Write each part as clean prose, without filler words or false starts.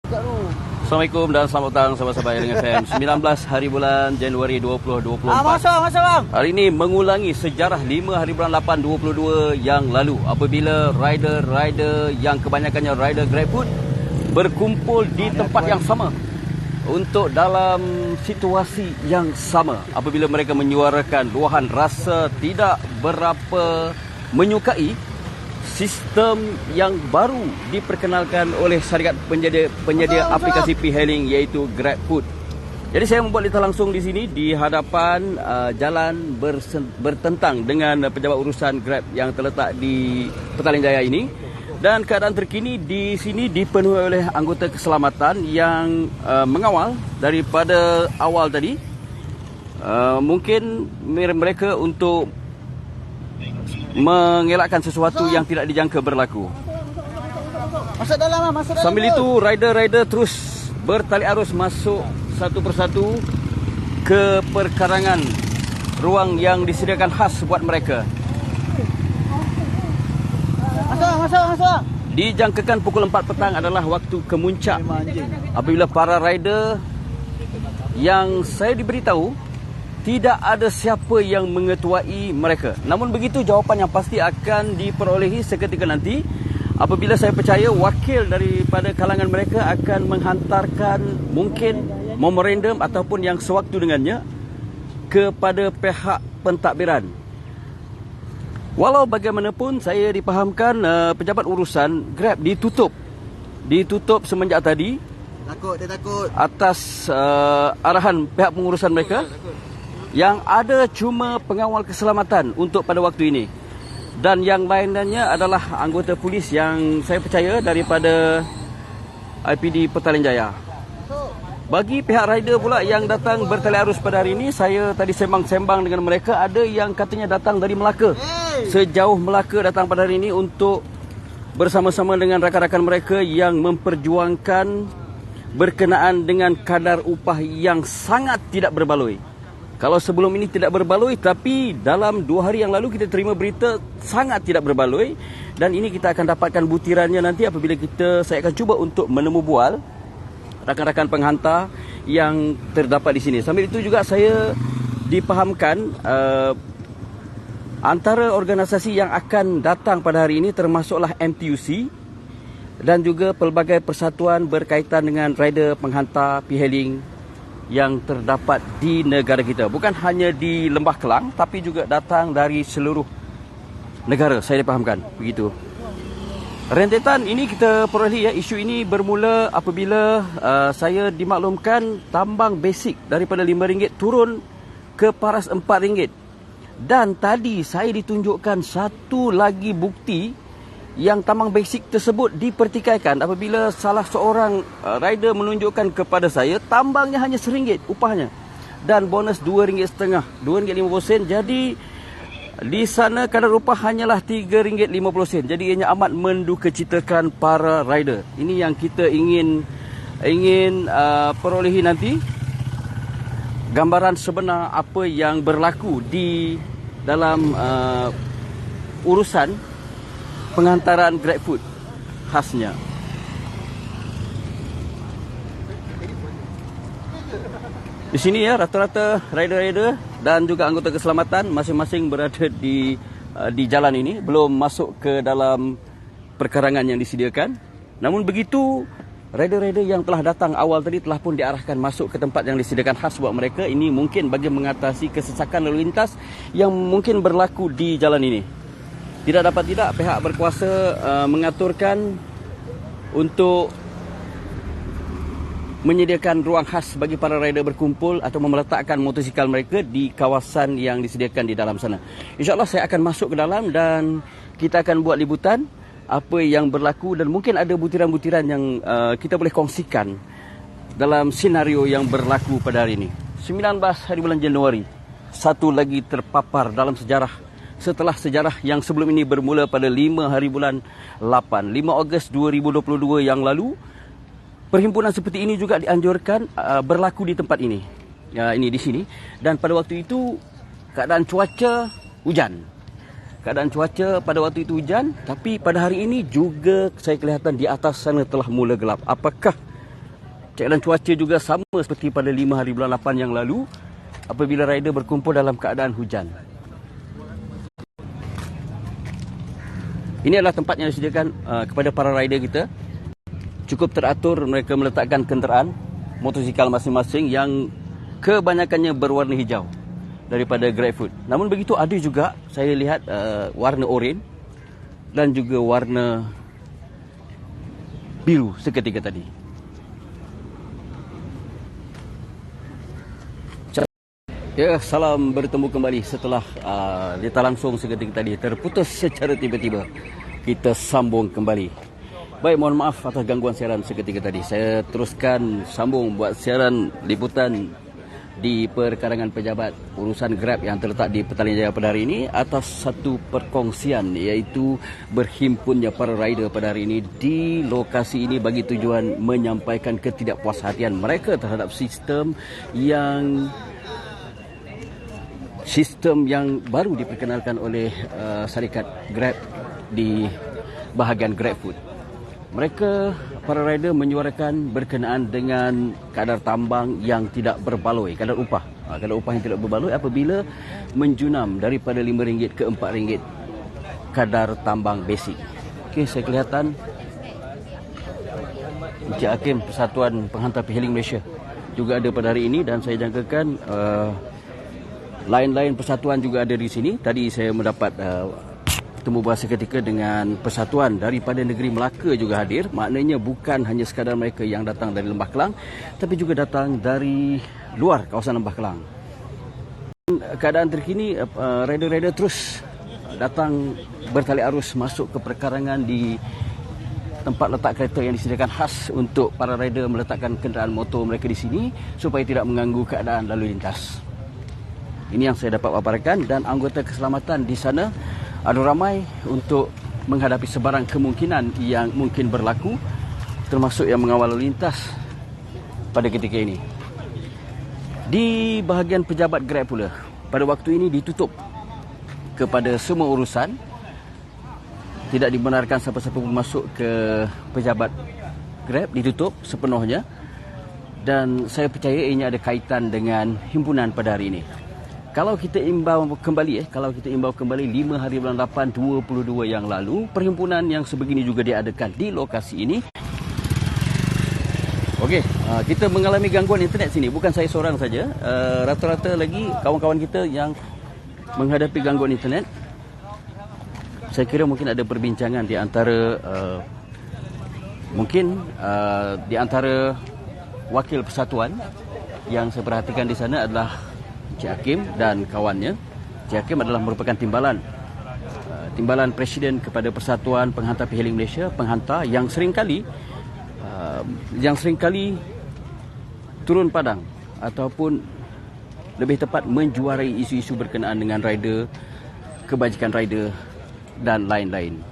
Assalamualaikum dan selamat datang sahabat-sahabat Airing FM. 19 hari bulan Januari 2024. Masuk bang. Hari ini mengulangi sejarah 5 hari bulan 8 2022 yang lalu, apabila rider-rider yang kebanyakannya rider GrabFood berkumpul di tempat yang sama untuk dalam situasi yang sama, apabila mereka menyuarakan luahan rasa tidak berapa menyukai sistem yang baru diperkenalkan oleh syarikat penyedia aplikasi e-hailing, iaitu GrabFood. Jadi saya membuat litar langsung di sini di hadapan jalan bertentang dengan pejabat urusan Grab yang terletak di Petaling Jaya ini. Dan keadaan terkini di sini dipenuhi oleh anggota keselamatan yang mengawal daripada awal tadi. Mungkin mereka untuk mengelakkan sesuatu yang tidak dijangka berlaku. Masuk dalam, masuk dalam. Sambil itu rider-rider terus bertali arus masuk satu persatu ke perkarangan ruang yang disediakan khas buat mereka. Masuk. Dijangkakan pukul 4 petang adalah waktu kemuncak apabila para rider yang saya diberitahu tidak ada siapa yang mengetuai mereka. Namun begitu, jawapan yang pasti akan diperolehi seketika nanti apabila saya percaya wakil daripada kalangan mereka akan menghantarkan mungkin memorandum ataupun yang sewaktu dengannya kepada pihak pentadbiran. Walau bagaimanapun, saya dipahamkan pejabat urusan Grab ditutup semenjak tadi. Dia takut. Atas arahan pihak pengurusan mereka. Yang ada cuma pengawal keselamatan untuk pada waktu ini. Dan yang lainnya adalah anggota polis yang saya percaya daripada IPD Petaling Jaya. Bagi pihak rider pula yang datang bertali arus pada hari ini, saya tadi sembang-sembang dengan mereka, ada yang katanya datang dari Melaka. Sejauh Melaka datang pada hari ini untuk bersama-sama dengan rakan-rakan mereka yang memperjuangkan berkenaan dengan kadar upah yang sangat tidak berbaloi. Kalau sebelum ini tidak berbaloi, tapi dalam 2 hari yang lalu kita terima berita sangat tidak berbaloi. Dan ini kita akan dapatkan butirannya nanti apabila saya akan cuba untuk menemu bual rakan-rakan penghantar yang terdapat di sini. Sambil itu juga saya dipahamkan antara organisasi yang akan datang pada hari ini termasuklah MTUC dan juga pelbagai persatuan berkaitan dengan rider penghantar e-hailing yang terdapat di negara kita. Bukan hanya di Lembah Kelang, tapi juga datang dari seluruh negara, saya dipahamkan begitu. Rentetan ini kita perolehi isu ini bermula apabila saya dimaklumkan tambang basic daripada RM5 turun ke paras RM4. Dan tadi saya ditunjukkan satu lagi bukti yang tambang basic tersebut dipertikaikan apabila salah seorang rider menunjukkan kepada saya tambangnya hanya RM1 upahnya dan bonus RM2.50, RM2.50. Jadi di sana kadar upah hanyalah RM3.50. Jadi ianya amat mendukacitakan para rider. Ini yang kita ingin perolehi nanti, gambaran sebenar apa yang berlaku di dalam urusan penghantaran GrabFood khasnya. Di sini ya, rata-rata rider-rider dan juga anggota keselamatan masing-masing berada di jalan ini, belum masuk ke dalam perkarangan yang disediakan. Namun begitu, rider-rider yang telah datang awal tadi telah pun diarahkan masuk ke tempat yang disediakan khas buat mereka. Ini mungkin bagi mengatasi kesesakan lalu lintas yang mungkin berlaku di jalan ini. Tidak dapat tidak, pihak berkuasa mengaturkan untuk menyediakan ruang khas bagi para rider berkumpul atau meletakkan motosikal mereka di kawasan yang disediakan di dalam sana. InsyaAllah saya akan masuk ke dalam dan kita akan buat liputan apa yang berlaku dan mungkin ada butiran-butiran yang kita boleh kongsikan dalam senario yang berlaku pada hari ini. 19 hari bulan Januari, satu lagi terpapar dalam sejarah. Setelah sejarah yang sebelum ini bermula pada 5 hari bulan 8, 5 Ogos 2022 yang lalu, perhimpunan seperti ini juga dianjurkan berlaku di tempat ini. Ini di sini. Dan pada waktu itu keadaan cuaca hujan. Keadaan cuaca pada waktu itu hujan, tapi pada hari ini juga saya kelihatan di atas sana telah mula gelap. Apakah Keadaan cuaca juga sama seperti pada 5 hari bulan 8 yang lalu apabila rider berkumpul dalam keadaan hujan. Ini adalah tempat yang disediakan kepada para rider kita. Cukup teratur mereka meletakkan kenderaan motosikal masing-masing yang kebanyakannya berwarna hijau daripada GrabFood. Namun begitu ada juga saya lihat warna oranye dan juga warna biru seketika tadi. Ya, salam bertemu kembali setelah data langsung seketika tadi terputus secara tiba-tiba. Kita sambung kembali. Baik, mohon maaf atas gangguan siaran seketika tadi. Saya teruskan sambung buat siaran liputan di perkarangan pejabat urusan Grab yang terletak di Petaling Jaya pada hari ini atas satu perkongsian, iaitu berhimpunnya para rider pada hari ini di lokasi ini bagi tujuan menyampaikan ketidakpuashatian mereka terhadap sistem yang baru diperkenalkan oleh syarikat Grab di bahagian GrabFood. Mereka, para rider menyuarakan berkenaan dengan kadar tambang yang tidak berbaloi, kadar upah yang tidak berbaloi apabila menjunam daripada RM5 ke RM4 kadar tambang basic. Okey, saya kelihatan Encik Hakim Persatuan Penghantar P-Hailing Malaysia juga ada pada hari ini dan saya jangkakan lain-lain persatuan juga ada di sini. Tadi saya mendapat temu bahasa ketika dengan persatuan daripada negeri Melaka juga hadir. Maknanya bukan hanya sekadar mereka yang datang dari Lembah Kelang, tapi juga datang dari luar kawasan Lembah Kelang. Keadaan terkini, rider-rider terus datang bertali arus masuk ke perkarangan di tempat letak kereta yang disediakan khas untuk para rider meletakkan kenderaan motor mereka di sini supaya tidak mengganggu keadaan lalu lintas. Ini yang saya dapat paparkan, dan anggota keselamatan di sana ada ramai untuk menghadapi sebarang kemungkinan yang mungkin berlaku, termasuk yang mengawal lalu lintas pada ketika ini. Di bahagian pejabat Grab pula, pada waktu ini ditutup kepada semua urusan. Tidak dibenarkan siapa-siapa pun masuk ke pejabat Grab, ditutup sepenuhnya. Dan saya percaya ianya ada kaitan dengan himpunan pada hari ini. Kalau kita imbau kembali 5 hari bulan 8 2022 yang lalu, perhimpunan yang sebegini juga diadakan di lokasi ini. Okey, kita mengalami gangguan internet sini, bukan saya seorang saja. Rata-rata lagi kawan-kawan kita yang menghadapi gangguan internet. Saya kira mungkin ada perbincangan di antara di antara wakil persatuan. Yang saya perhatikan di sana adalah Encik Hakim dan kawannya. Encik Hakim adalah merupakan timbalan Presiden kepada Persatuan Penghantar P-Hailing Malaysia, penghantar yang seringkali turun padang ataupun lebih tepat menjuarai isu-isu berkenaan dengan rider, kebajikan rider dan lain-lain.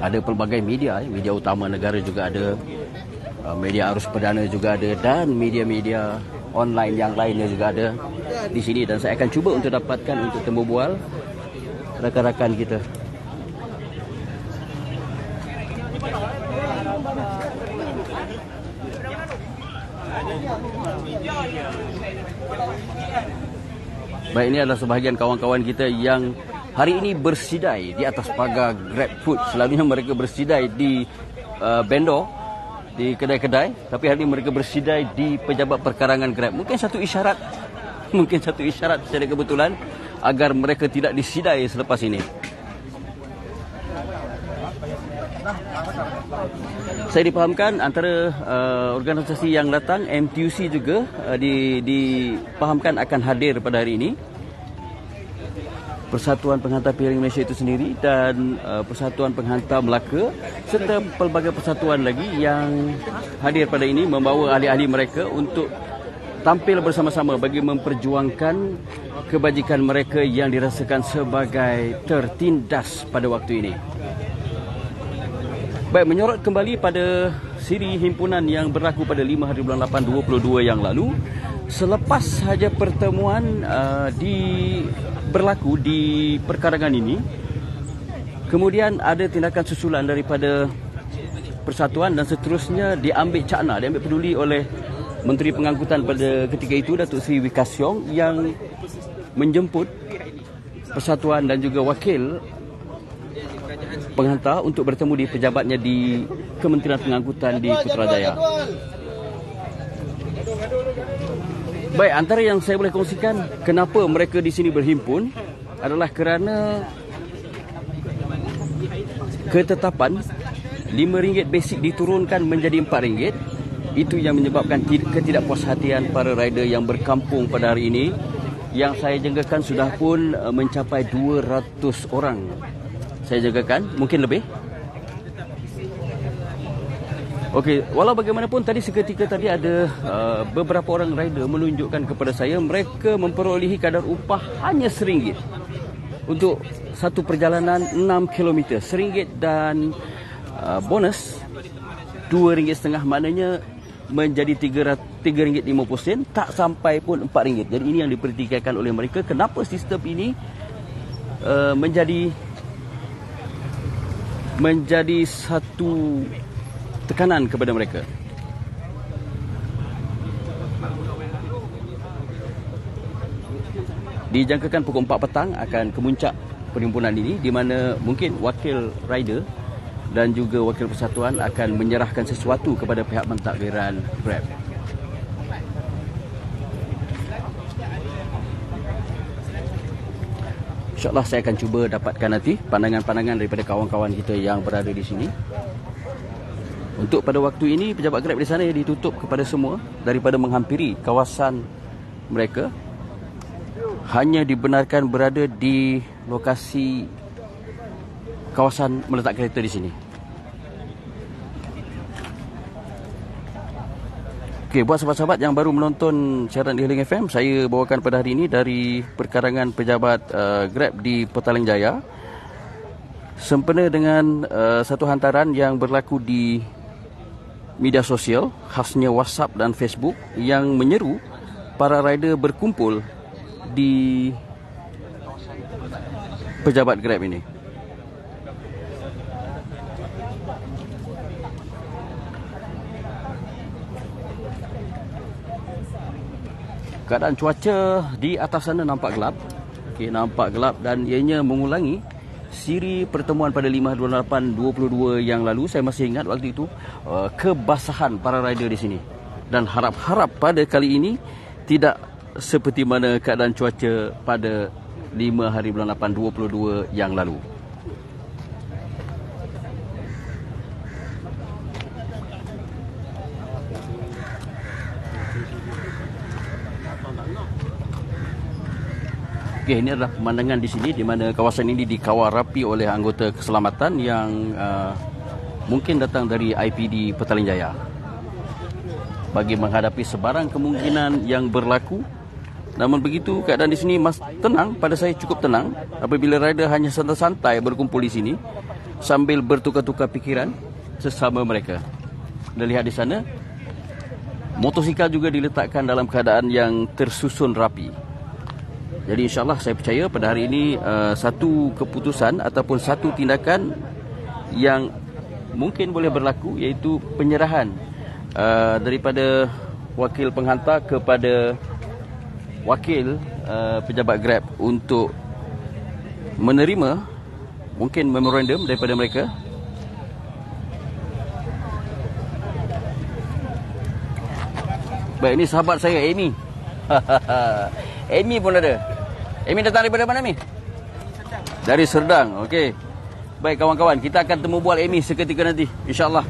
Ada pelbagai media utama negara juga ada, media arus perdana juga ada, dan media-media online yang lainnya juga ada di sini. Dan saya akan cuba untuk dapatkan untuk temu bual rakan-rakan kita. Baik, ini adalah sebahagian kawan-kawan kita yang hari ini bersidai di atas pagar GrabFood. Selalunya mereka bersidai di bendor, di kedai-kedai, tapi hari ini mereka bersidai di pejabat perkarangan Grab. Mungkin satu isyarat secara kebetulan agar mereka tidak disidai selepas ini. Saya dipahamkan antara organisasi yang datang, MTUC juga dipahamkan akan hadir pada hari ini. Persatuan Penghantar P-Hailing Malaysia itu sendiri dan Persatuan Penghantar Melaka serta pelbagai persatuan lagi yang hadir pada ini membawa ahli-ahli mereka untuk tampil bersama-sama bagi memperjuangkan kebajikan mereka yang dirasakan sebagai tertindas pada waktu ini. Baik, menyorot kembali pada siri himpunan yang berlaku pada 5 hari bulan 8 2022 yang lalu, selepas sahaja pertemuan berlaku di perkarangan ini, Kemudian ada tindakan susulan daripada persatuan dan seterusnya diambil cakna, diambil peduli oleh Menteri Pengangkutan pada ketika itu, Datuk Seri Wee Ka Siong, yang menjemput persatuan dan juga wakil penghantar untuk bertemu di pejabatnya di Kementerian Pengangkutan di Putrajaya. Baik, antara yang saya boleh kongsikan kenapa mereka di sini berhimpun adalah kerana ketetapan RM5 basic diturunkan menjadi RM4. Itu yang menyebabkan ketidakpuashatian para rider yang berkampung pada hari ini, yang saya jangkakan sudah pun mencapai 200 orang. Saya jangkakan mungkin lebih. Okey, walau bagaimanapun tadi seketika tadi ada beberapa orang rider menunjukkan kepada saya mereka memperolehi kadar upah hanya RM1 untuk satu perjalanan 6 km. RM1 dan bonus RM2.50, maknanya menjadi RM3.50, tak sampai pun RM4. Jadi ini yang dipertikaikan oleh mereka. Kenapa sistem ini menjadi satu tekanan kepada mereka? Dijangkakan pukul 4 petang akan kemuncak perhimpunan ini, di mana mungkin wakil rider dan juga wakil persatuan akan menyerahkan sesuatu kepada pihak pentadbiran Grab. InsyaAllah saya akan cuba dapatkan nanti pandangan-pandangan daripada kawan-kawan kita yang berada di sini. Untuk pada waktu ini, pejabat Grab di sana ditutup kepada semua daripada menghampiri kawasan mereka. Hanya dibenarkan berada di lokasi kawasan meletak kereta di sini. Okey, buat sahabat-sahabat yang baru menonton siaran di Hailing FM, saya bawakan pada hari ini dari perkarangan pejabat Grab di Petaling Jaya, sempena dengan satu hantaran yang berlaku di media sosial, khasnya WhatsApp dan Facebook, yang menyeru para rider berkumpul di pejabat Grab ini. Keadaan cuaca di atas sana nampak gelap. Okey, nampak gelap dan ianya mengulangi siri pertemuan pada 5/28/22 yang lalu. Saya masih ingat waktu itu kebasahan para rider di sini. Dan harap-harap pada kali ini tidak seperti mana keadaan cuaca pada 5/8/22 yang lalu. Okey, ini adalah pemandangan di sini, di mana kawasan ini dikawal rapi oleh anggota keselamatan yang mungkin datang dari IPD Petaling Jaya bagi menghadapi sebarang kemungkinan yang berlaku. Namun begitu, keadaan di sini tenang, pada saya cukup tenang apabila rider hanya santai-santai berkumpul di sini sambil bertukar-tukar fikiran sesama mereka. Anda lihat di sana, motosikal juga diletakkan dalam keadaan yang tersusun rapi. Jadi insyaAllah saya percaya pada hari ini satu keputusan ataupun satu tindakan yang mungkin boleh berlaku, iaitu penyerahan daripada wakil penghantar kepada wakil pejabat Grab untuk menerima mungkin memorandum daripada mereka. Baik, ini sahabat saya Amy. Amy pun ada. Amy datang daripada mana, Amy? Dari Serdang. Okey. Baik kawan-kawan, kita akan temu bual Amy seketika nanti, insya-Allah.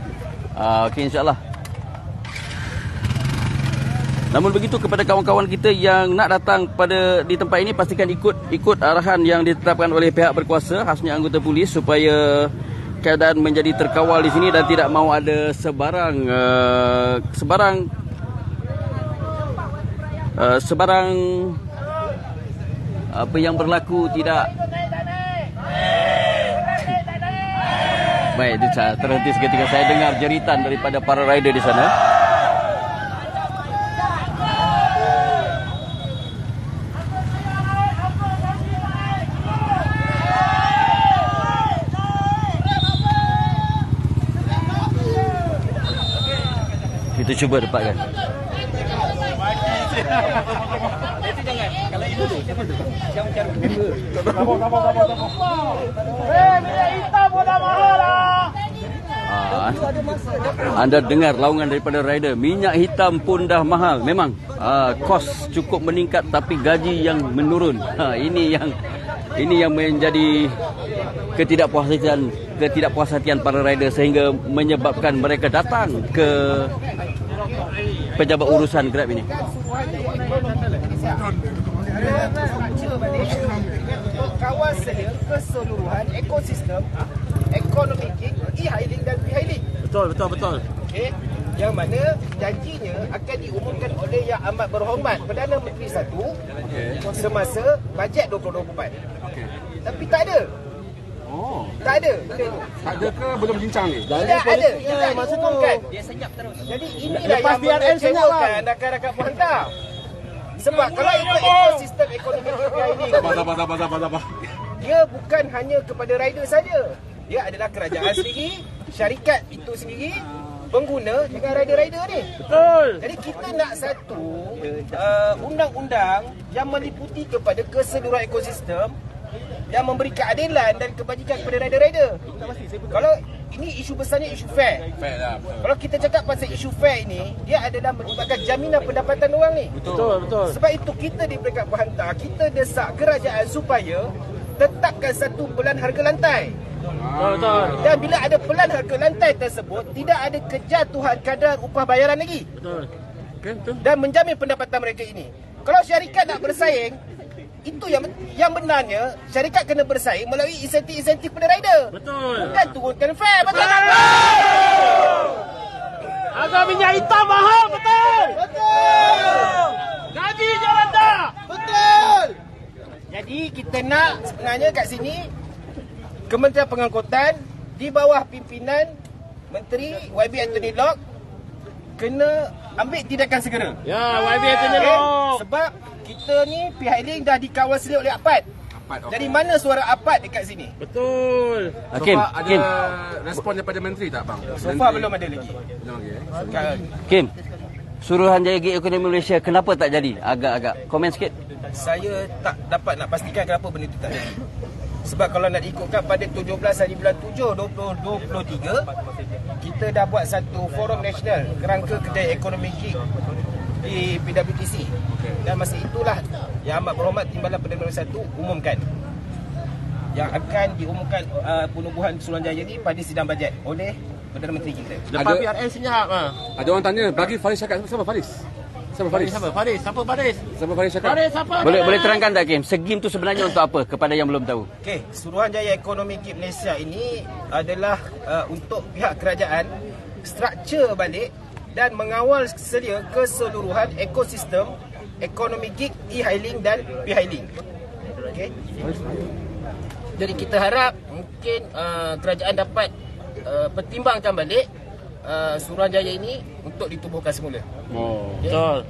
Okey, insya-Allah. Namun begitu, kepada kawan-kawan kita yang nak datang di tempat ini, pastikan ikut arahan yang ditetapkan oleh pihak berkuasa, khasnya anggota polis, supaya keadaan menjadi terkawal di sini dan tidak mahu ada sebarang apa yang berlaku tidak baik. Terhenti seketika, saya dengar jeritan daripada para rider di sana. Kita cuba dapatkan. Anda dengar laungan daripada rider, minyak hitam pun dah mahal. Memang kos cukup meningkat tapi gaji yang menurun. Ini yang menjadi ketidakpuas hatian para rider sehingga menyebabkan mereka datang ke pejabat urusan Grab ini. Kawal selia keseluruhan ekosistem ekonomi gig, e-hailing dan e-hailing. Betul. Okey, yang mana janjinya akan diumumkan oleh Yang Amat Berhormat Perdana Menteri Satu semasa bajet 2024. Tapi tak ada. Tak ada. Tak ada ke belum bincang ni? Tidak ada. Tidak diumumkan. Dia senyap terus. Jadi inilah yang mengecewakan rakan-rakan penghantar. Sebab kalau ikut ekosistem ekonomi e-hailing, Sabar. dia bukan hanya kepada rider saja. Dia adalah kerajaan sendiri, syarikat itu sendiri, pengguna dengan rider-rider ni. Betul. Jadi kita nak satu undang-undang yang meliputi kepada keseluruhan ekosistem, yang memberi keadilan dan kebajikan kepada rider-rider. Kalau ini isu besarnya isu fair. Kalau kita cakap pasal isu fair ini, dia adalah merupakan jaminan pendapatan orang ni. Betul. Sebab itu kita di peringkat penghantar, kita desak kerajaan supaya tetapkan satu pelan harga lantai. Betul. Dan bila ada pelan harga lantai tersebut, tidak ada kejatuhan kadar upah bayaran lagi. Betul. Dan menjamin pendapatan mereka ini. Kalau syarikat nak bersaing, itu yang benarnya syarikat kena bersaing melalui insentif-insentif pada rider. Betul. Bukan turunkan fare. Betul tak? Harga minyak hitam mahal, betul. Gaji je rendah. Betul. Jadi kita nak sebenarnya kat sini Kementerian Pengangkutan di bawah pimpinan Menteri YB Anthony Locke kena ambil tindakan segera. Ya, YB Anthony Locke. Sebab kita ni e-hailing dah dikawal selia oleh APAD. Jadi mana suara APAD dekat sini? Betul. Kim, Ada respon daripada menteri tak bang? So far belum ada lagi. Kim, Suruhanjaya Gig Ekonomi Malaysia kenapa tak jadi? Agak-agak komen sikit. Saya tak dapat nak pastikan kenapa benda itu tak jadi. Sebab kalau nak diikutkan pada 17 hari bulan 7 2023, kita dah buat satu forum nasional kerangka kedai ekonomi gig di PWTC. Dan masa itulah Yang Amat Berhormat Timbalan Perdana Menteri Satu umumkan yang akan diumumkan penubuhan Suruhanjaya ini pada sidang bajet oleh Perdana Menteri kita. Lepas PRN senyap. Ada orang tanya, bagi Faris cakap siapa Faris? Siapa Faris? Siapa Faris? Siapa Faris cakap? Boleh terangkan tak, Kim? Segim tu sebenarnya untuk apa kepada yang belum tahu? Okey, Suruhanjaya Ekonomi Gig Malaysia ini adalah untuk pihak kerajaan struktur balik dan mengawal selia keseluruhan ekosistem ekonomi gig, e-hailing dan e-hailing. Okey. Jadi kita harap mungkin kerajaan dapat pertimbangkan balik Suruhanjaya ini untuk ditubuhkan semula. Betul.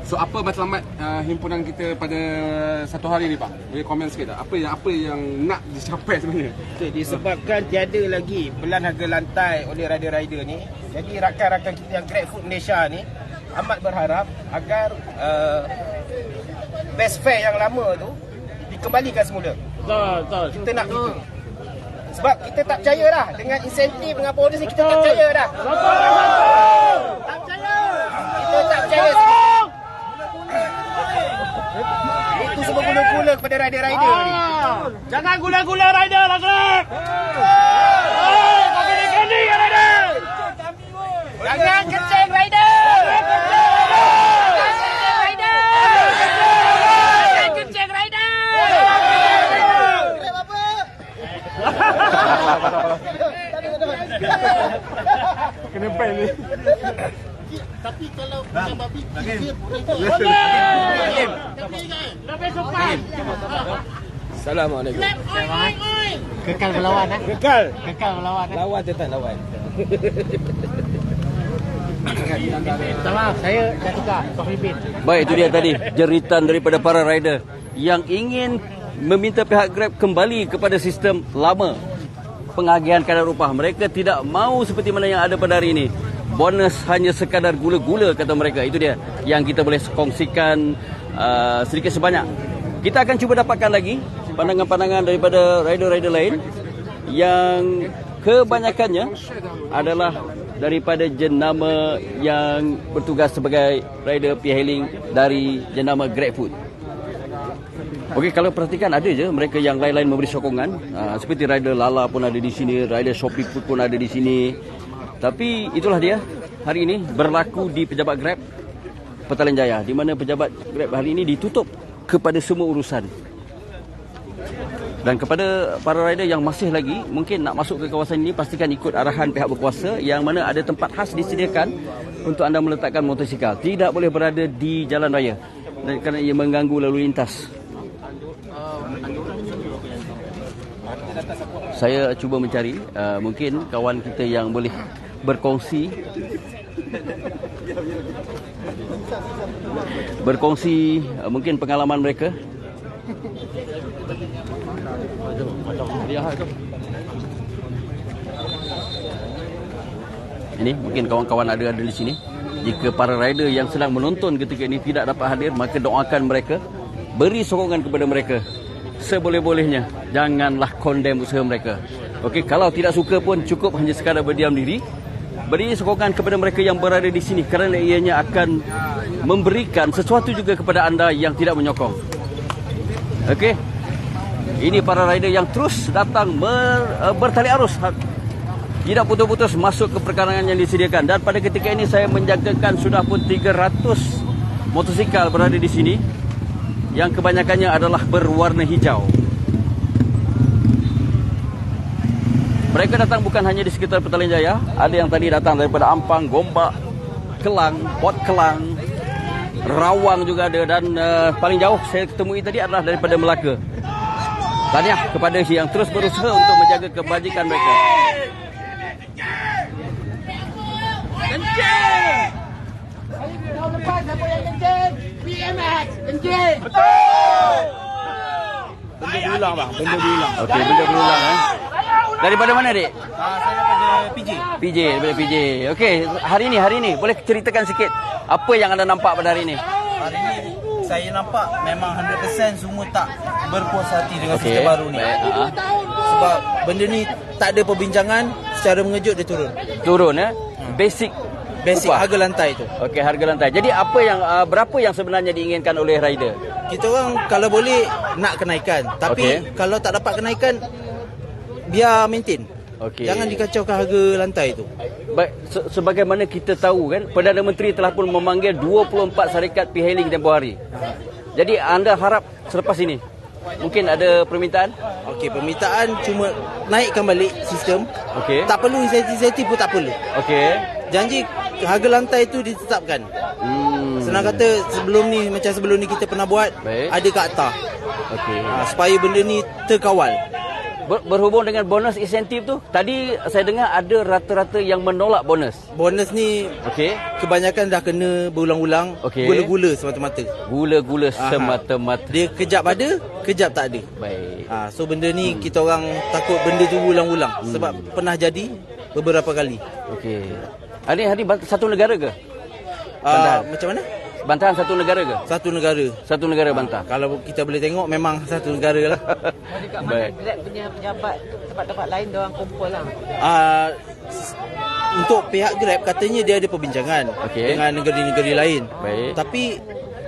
So apa matlamat himpunan kita pada satu hari ni Pak? Boleh komen sikit tak? Apa yang nak dicapai sebenarnya? Okay, disebabkan tiada lagi pelan harga lantai oleh rider-rider ni. Jadi rakan-rakan kita yang GrabFood Malaysia ni amat berharap agar best fare yang lama tu dikembalikan semula. Betul. Kita nak itu. Sebab kita tak percaya dah dengan insentif dengan bonus ni, kita tak percaya dah. Tak percaya. Kita tak percaya. Itu semua gula-gula kepada rider-rider ni. Jangan gula-gula rider lah, Grab. Kau gini-gini ya rider. Jangan kencing rider. Kena pen ni. Tapi kalau macam babi dia boleh. Lebih sopan. Assalamualaikum. Kekal berlawan Kekal berlawan Lawan tetap lawan. Minta maaf, saya dah tukar Coffee Bean. Baik, itu dia tadi jeritan daripada para rider yang ingin meminta pihak Grab kembali kepada sistem lama pengagihan kadar upah. Mereka tidak mahu seperti mana yang ada pada hari ini. bonus hanya sekadar gula-gula kata mereka. Itu dia yang kita boleh kongsikan sedikit sebanyak. Kita akan cuba dapatkan lagi pandangan-pandangan daripada rider-rider lain yang kebanyakannya adalah daripada jenama yang bertugas sebagai rider peer-hailing dari jenama GrabFood. Okey, kalau perhatikan ada je mereka yang lain-lain memberi sokongan. Seperti rider Lala pun ada di sini, rider Shopee Food pun ada di sini. Tapi itulah dia hari ini berlaku di pejabat Grab Petaling Jaya, di mana pejabat Grab hari ini ditutup kepada semua urusan. Dan kepada para rider yang masih lagi mungkin nak masuk ke kawasan ini, pastikan ikut arahan pihak berkuasa yang mana ada tempat khas disediakan untuk anda meletakkan motosikal. Tidak boleh berada di jalan raya kerana ia mengganggu lalu lintas. Saya cuba mencari mungkin kawan kita yang boleh berkongsi mungkin pengalaman mereka. Ini mungkin kawan-kawan ada di sini. Jika para rider yang sedang menonton ketika ini tidak dapat hadir, maka doakan mereka, beri sokongan kepada mereka seboleh-bolehnya. Janganlah condemn usaha mereka. Okey, kalau tidak suka pun cukup hanya sekadar berdiam diri. Beri sokongan kepada mereka yang berada di sini kerana ianya akan memberikan sesuatu juga kepada anda yang tidak menyokong. Okey. Ini para rider yang terus datang bertali arus, tidak putus-putus masuk ke perkarangan yang disediakan. Dan pada ketika ini saya menjagakan sudah pun 300 motosikal berada di sini, yang kebanyakannya adalah berwarna hijau. Mereka datang bukan hanya di sekitar Petaling Jaya, ada yang tadi datang daripada Ampang, Gombak, Kelang, Port Kelang, Rawang juga ada, dan paling jauh saya ketemui tadi adalah daripada Melaka. Tahniah kepada yang terus berusaha untuk menjaga kebajikan mereka. Kencing! Tahun lepas siapa yang kencing? PMX! Kencing! Betul! Benda berulang bang, benda berulang. Okey, benda berulang Daripada mana, Dik? Saya daripada PJ. PJ, daripada PJ. Okey, hari ini boleh ceritakan sikit apa yang anda nampak pada hari ini? Hari ini saya nampak memang 100% semua tak berpuas hati dengan sistem baru ni. Sebab benda ni tak ada perbincangan, secara mengejut dia turun. Turun basic upah. Harga lantai tu. Okey, harga lantai. Jadi apa yang berapa yang sebenarnya diinginkan oleh rider? Kita orang kalau boleh nak kenaikan, tapi kalau tak dapat kenaikan biar maintain. Jangan dikacaukan harga lantai tu. Baik, sebagaimana kita tahu kan, Perdana Menteri telah pun memanggil 24 syarikat peer-hailing tempoh hari. Jadi anda harap selepas ini mungkin ada permintaan? Okey, permintaan cuma naikkan balik sistem. Okey. Tak perlu insentif pun tak perlu. Okey. Janji harga lantai tu ditetapkan. Senang kata sebelum ni kita pernah buat. Baik. Ada kat atas. Okey. Supaya benda ni terkawal. Berhubung dengan bonus insentif tu, tadi saya dengar ada rata-rata yang menolak bonus. Bonus ni kebanyakan dah kena berulang-ulang. Gula-gula semata-mata. Gula-gula semata-mata. Dia kejap ada, kejap tak ada. Baik. So benda ni kita orang takut benda tu ulang-ulang. Sebab pernah jadi beberapa kali. Okey. Hari satu negara ke? Macam mana? Bantahan satu negara ke? Satu negara. Satu negara bantah. Kalau kita boleh tengok memang satu negara lah. Baik. Grab punya pejabat tempat-tempat lain diorang kumpul lah. Untuk pihak Grab katanya dia ada perbincangan dengan negeri-negeri lain. Baik. Tapi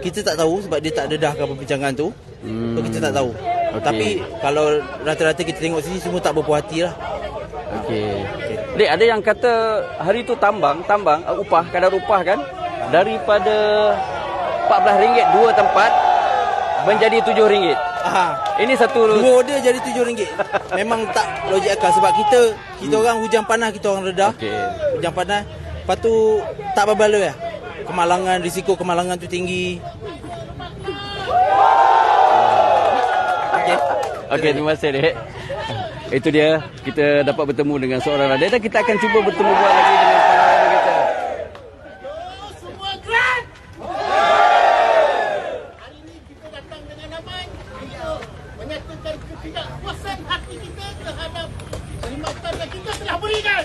kita tak tahu sebab dia tak dedahkan perbincangan tu. So kita tak tahu. Tapi kalau rata-rata kita tengok sini semua tak berpuas hati lah. Okey. Dek, ada yang kata hari tu tambang upah, kadar upah kan daripada RM14 dua tempat menjadi RM7. Ini satu dua order jadi RM7. Memang tak logik akal sebab kita orang hujan panas, kita orang redah. Hujan panas. Lepas tu tak berbaloi lah. Risiko kemalangan tu tinggi. Okey, terima kasih, Dek. Itu dia, kita dapat bertemu dengan seorang rider dan kita akan cuba bertemu buat lagi dengan para rider kita. Semua Grab! Hari ini kita datang dengan ramai untuk menyatakan ketidakpuasan hati kita terhadap perkhidmatan yang kita telah berikan.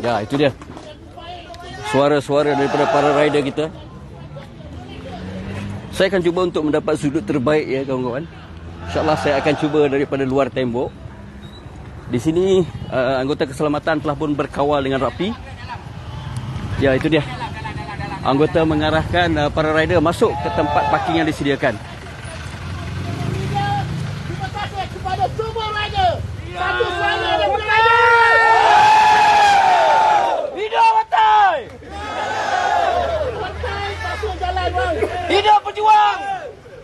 Ya, itu dia. Suara-suara daripada para rider kita. Saya akan cuba untuk mendapat sudut terbaik ya kawan-kawan. InsyaAllah saya akan cuba daripada luar tembok. Di sini anggota keselamatan telah pun berkawal dengan rapi. Ya, itu dia. Anggota mengarahkan para rider masuk ke tempat parking yang disediakan. Terima kasih kepada semua rider. Satu suara daripada rider. Hidup Watai! Watai pasal jalan bang. Hidup pejuang!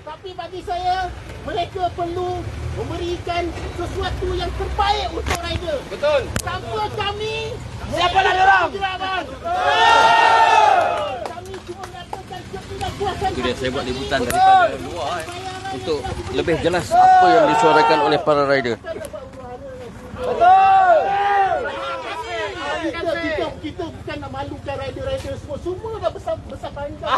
Tapi bagi saya, mereka perlu memberikan sesuatu yang terbaik untuk rider. Betul. Tanpa kami, siapa nak dorang? Kami cuma nyatakan ketidakpuasan. Itu dia, saya buat liputan daripada luar untuk lebih jelas apa yang disuarakan oleh para rider. Kita bukan nak malukan rider-rider semua dah besar panjang.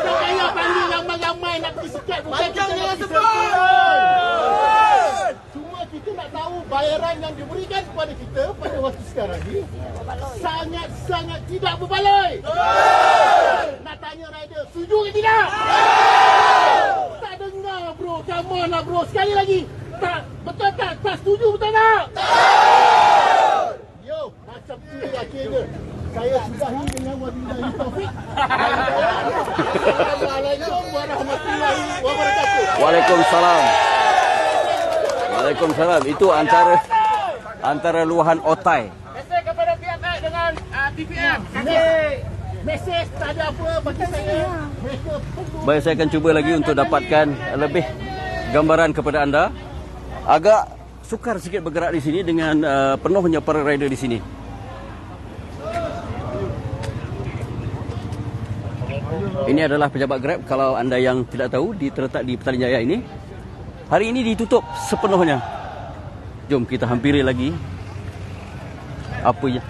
Tak payah panggil ramai-ramai nak pergi sekat. Macam jangan sebut. Cuma kita nak tahu bayaran yang diberikan kepada kita pada waktu sekarang ni sangat-sangat tidak berbaloi. Nak tanya rider, setuju ke tidak? Tak dengar bro, come on lah bro. Sekali lagi. Tak, betul tak? Tak setuju betul tak? Yo, macam tu akhirnya. Saya sudahi dengan wabillahi taufik. Assalamualaikum warahmatullahi wabarakatuh. Waalaikumsalam. Waalaikumsalam. Itu antara luahan Otai. Mesej kepada pihak dengan TPM. Mesej tak ada apa bagi saya. Mereka perlu. Baik, saya akan cuba lagi untuk dapatkan lebih gambaran kepada anda. Agak sukar sikit bergerak di sini dengan penuhnya para rider di sini. Ini adalah pejabat Grab. Kalau anda yang tidak tahu, terletak di Petaling Jaya ini. Hari ini ditutup sepenuhnya. Jom kita hampiri lagi. Apa ya?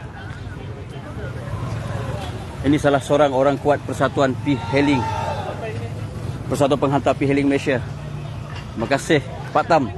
Ini salah seorang orang kuat Persatuan P-Hailing. Persatuan Penghantar P-Hailing Malaysia. Terima kasih Pak Tam.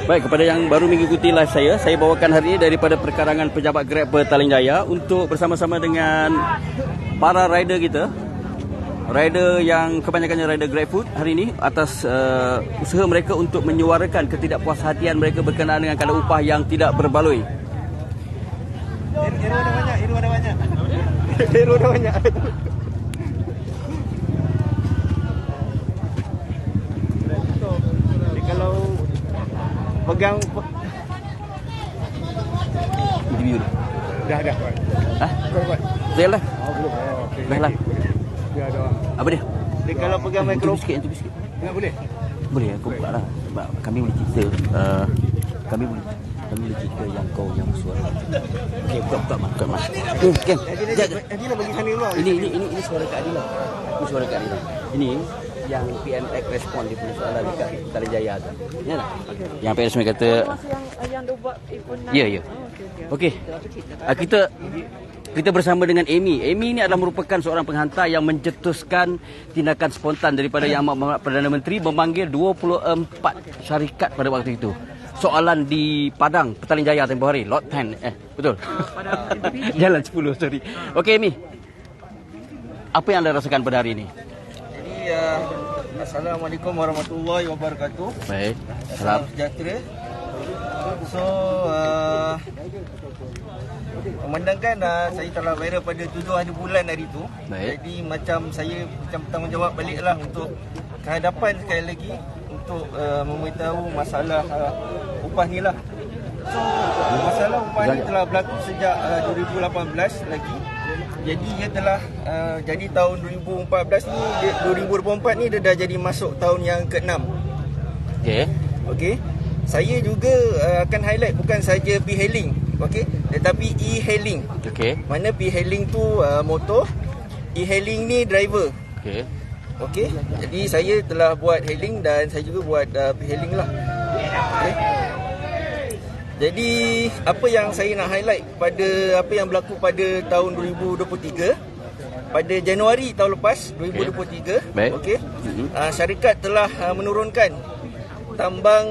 Baik, kepada yang baru mengikuti live saya bawakan hari ini daripada perkarangan pejabat Grab Petaling Jaya untuk bersama-sama dengan para rider kita. Rider yang kebanyakannya rider GrabFood hari ini atas usaha mereka untuk menyuarakan ketidakpuashatian mereka berkenaan dengan kadar upah yang tidak berbaloi. Iru ada banyak. Kalau pegang Video ni. dah. Hah? Kau buat. Dah lah. Oh belum. Oh okey. Dah lah. Dia ada. Apa dia? Dia kalau pegang Yang tu mikrofon sikit. enggak boleh. Boleh, aku buka lah. Sebab kami boleh cerita. Kami boleh cerita yang kau yang bersuara. Okey, buka mak. Ken. Adila bagi sana dulu. Ini suara Kak Adila. Ini suara Kak Adila. Ini yang PMX respon di punya soalan dekat Petaling Jaya tu. Ya tak? Yang PMX kata yang dia buat pun. ya. Okey. Kita bersama dengan Amy. Amy ini adalah merupakan seorang penghantar yang mencetuskan tindakan spontan daripada Yang Amat Perdana Menteri memanggil 24 syarikat pada waktu itu. Soalan di Padang, Petaling Jaya tempoh hari. Lot 10. Betul. Jalan 10, sorry. Okey Amy. Apa yang anda rasakan pada hari ini? Jadi Assalamualaikum warahmatullahi wabarakatuh. Baik. Salam sejahtera. So memandangkan saya telah viral pada 7 hari bulan hari itu. Baik. Jadi macam saya bertanggungjawab baliklah untuk kehadapan sekali lagi untuk memberitahu masalah upah ni lah. So masalah upah ni telah berlaku sejak 2018 lagi. Jadi dia telah jadi tahun 2014 ni, 2024 ni dia dah jadi masuk tahun yang ke-6. Okey. Okey. Saya juga akan highlight bukan saja P-Hailing. okey, tetapi e-hailing. Okey. Mana e-hailing tu motor, e-hailing ni driver. Okey. Okey, jadi saya telah buat hailing dan saya juga buat e-hailing lah. Okey. Jadi apa yang saya nak highlight pada apa yang berlaku pada tahun 2023, pada Januari tahun lepas 2023, Baik. okey, syarikat telah menurunkan tambang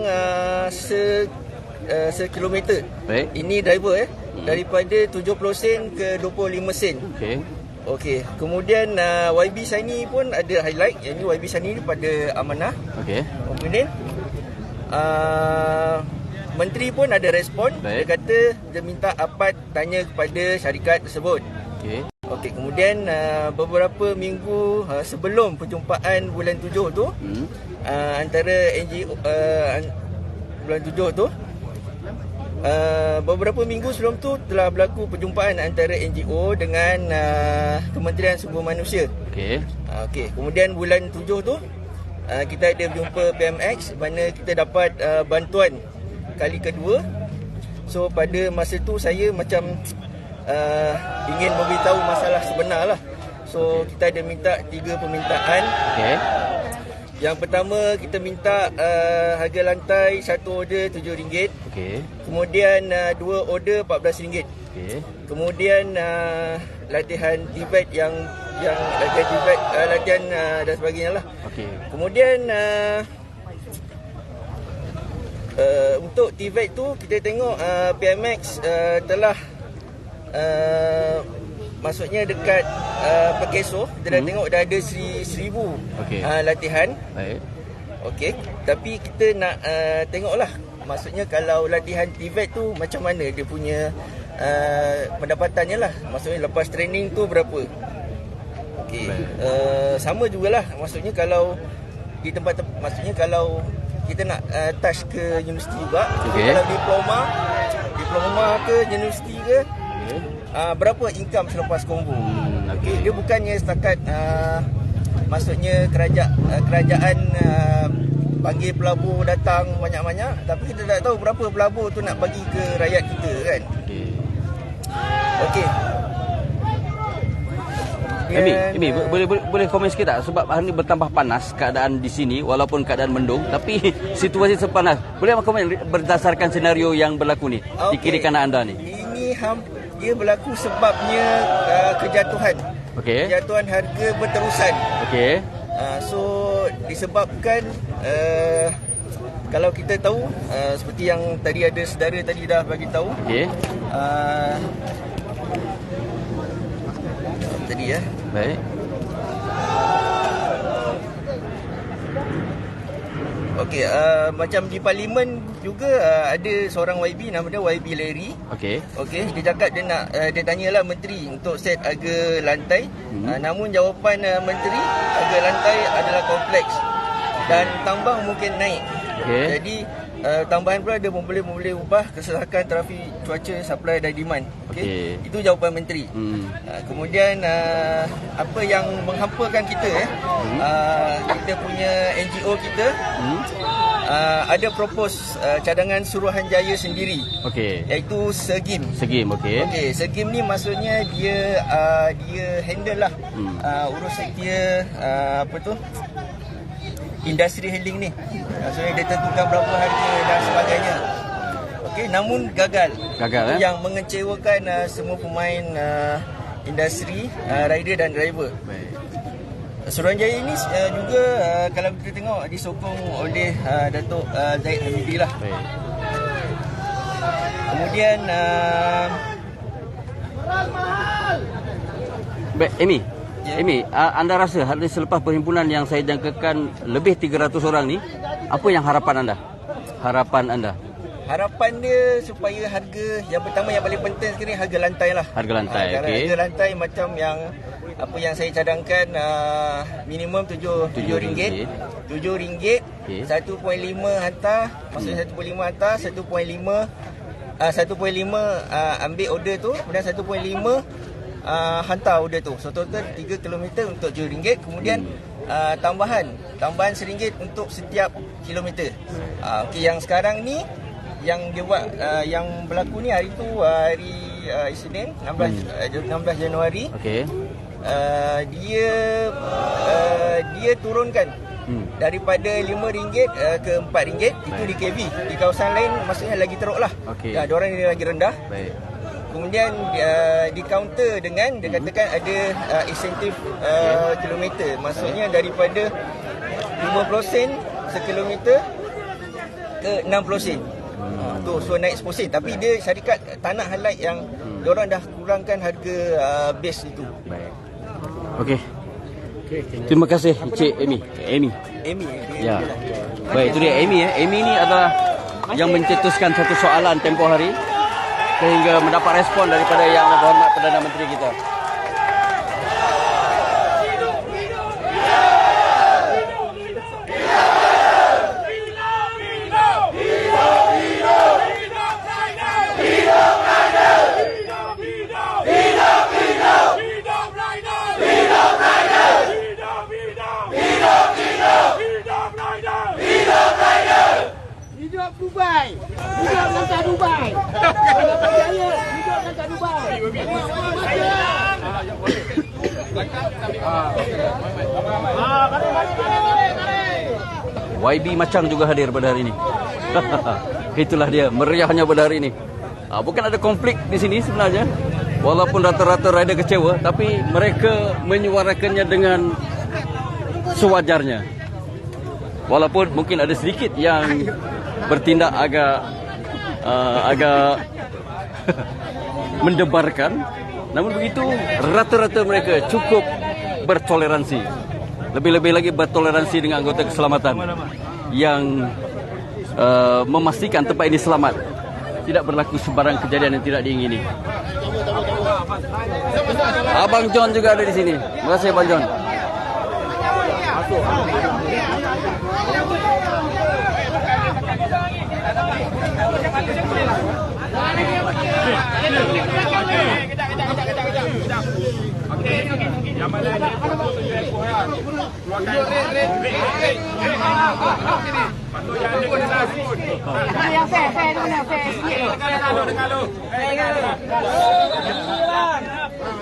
sekilometer. Baik. Ini driver daripada 70 sen ke 25 sen. Okey. Okey, kemudian YB Shiny pun ada highlight. Yang ni YB Shiny ni pada amanah. Okey. Kemudian menteri pun ada respon. Baik. Dia kata dia minta APAD tanya kepada syarikat tersebut. Okey. Okey, kemudian beberapa minggu sebelum perjumpaan bulan 7 tu, antara NGO bulan 7 tu, beberapa minggu sebelum tu telah berlaku perjumpaan antara NGO dengan Kementerian Sumber Manusia. Okey. Okey, kemudian bulan 7 tu kita ada berjumpa PMX, mana kita dapat bantuan kali kedua. So pada masa tu saya macam ingin memberitahu masalah sebenar lah. So kita ada minta 3 permintaan. Okey. Yang pertama kita minta harga lantai 1 order RM7. Okey. Kemudian 2 order RM14. Okey. Kemudian latihan TVET yang latihan TVET, latihan dan sebagainya lah. Okey. Kemudian untuk TVET tu kita tengok PMX telah maksudnya dekat Pekeso kita dah tengok dah ada 1,000 Okey. latihan. Baik. Okey, tapi kita nak tengoklah, maksudnya kalau latihan TVET tu macam mana dia punya pendapatannya lah. Maksudnya lepas training tu berapa. Okey, sama jugalah, maksudnya kalau di tempat maksudnya kalau kita nak touch ke universiti juga. Okey. Kalau diploma ke universiti ke, berapa income selepas konvo. Okey, dia bukannya setakat maksudnya kerajaan panggil pelabur datang banyak-banyak, tapi kita tak tahu berapa pelabur tu nak bagi ke rakyat kita kan. Okey. Okey. Amy, boleh komen sikit tak? Sebab hari ni bertambah panas keadaan di sini, walaupun keadaan mendung, tapi situasi sepanas. Boleh komen berdasarkan senario yang berlaku ni di kiri kanan anda ni? Ini dia berlaku sebabnya kejatuhan. Okey. Kejatuhan harga berterusan. Okey. So disebabkan kalau kita tahu seperti yang tadi ada saudara tadi dah bagi tahu. Okey. Tadi ya. Baik. Okey, macam di parlimen juga ada seorang YB nama dia YB Larry. Okey. Okey, dia cakap dia tanyalah menteri untuk set harga lantai. Namun jawapan menteri, harga lantai adalah kompleks dan tambang mungkin naik. Okey. Jadi tambahan pula dia boleh ubah kesesakan trafik cuaca, supply dan demand. Okey. Itu jawapan menteri. Kemudian apa yang menghampakan kita kita punya NGO kita ada propose cadangan Suruhanjaya sendiri. Okey. Iaitu SEGIM. SEGIM, okey. Okey, SEGIM ni maksudnya dia handle lah urusan dia industri hailing ni. Maksudnya dia tentukan berapa harga dan sebagainya. Okey, namun gagal. Gagal. Yang mengecewakan semua pemain industri, rider dan driver. Baik. Suruhanjaya ini juga kalau kita tengok disokong oleh Datuk Zahid Hamidi lah. Baik. Kemudian Baik, Amy. Amy, anda rasa hari selepas perhimpunan yang saya jangkakan lebih 300 orang ni, apa yang harapan anda? Harapan dia supaya harga yang pertama yang paling penting sekarang harga lantai lah. Harga lantai, okey. Harga lantai macam yang apa yang saya cadangkan minimum RM7. RM7. Okey. 1.5 hantar, maksudnya 1.5 hantar, 1.5 ambil order tu, kemudian 1.5 hantar order tu. So total 3 km untuk RM7. Kemudian tambahan RM1 untuk setiap kilometer. Okey, yang sekarang ni yang dia buat yang berlaku ni hari tu hari Isnin 16 Januari. Okey. Dia turunkan daripada RM5 ke RM4. Itu di KV. Di kawasan lain maksudnya lagi teruk lah. Okey. Diorang ni lagi rendah. Baik. Kemudian di counter dengan dia katakan ada insentif kilometer. Maksudnya daripada 50 sen sekilometer ke 60 sen. Tu so naik 10 sen. Tapi dia syarikat tak nak highlight yang diorang dah kurangkan harga base itu. Baik. Okey. Terima kasih Encik Amy. Amy. Ya. Baik, itu dia Amy. Amy ni adalah yang mencetuskan satu soalan tempoh hari sehingga mendapat respon daripada Yang Berhormat Perdana Menteri kita. Hidup Dubai. Hidup Langkah Dubai. Hidup Berjaya. Hidup Langkah Dubai. YB Macang juga hadir pada hari ini. Itulah dia meriahnya pada hari ini. Bukan ada konflik di sini sebenarnya. Walaupun rata-rata rider kecewa, tapi mereka menyuarakannya dengan sewajarnya. Walaupun mungkin ada sedikit yang bertindak agak mendebarkan, namun begitu rata-rata mereka cukup bertoleransi. Lebih-lebih lagi bertoleransi dengan anggota keselamatan yang memastikan tempat ini selamat. Tidak berlaku sebarang kejadian yang tidak diingini. Abang John juga ada di sini. Terima kasih Abang John.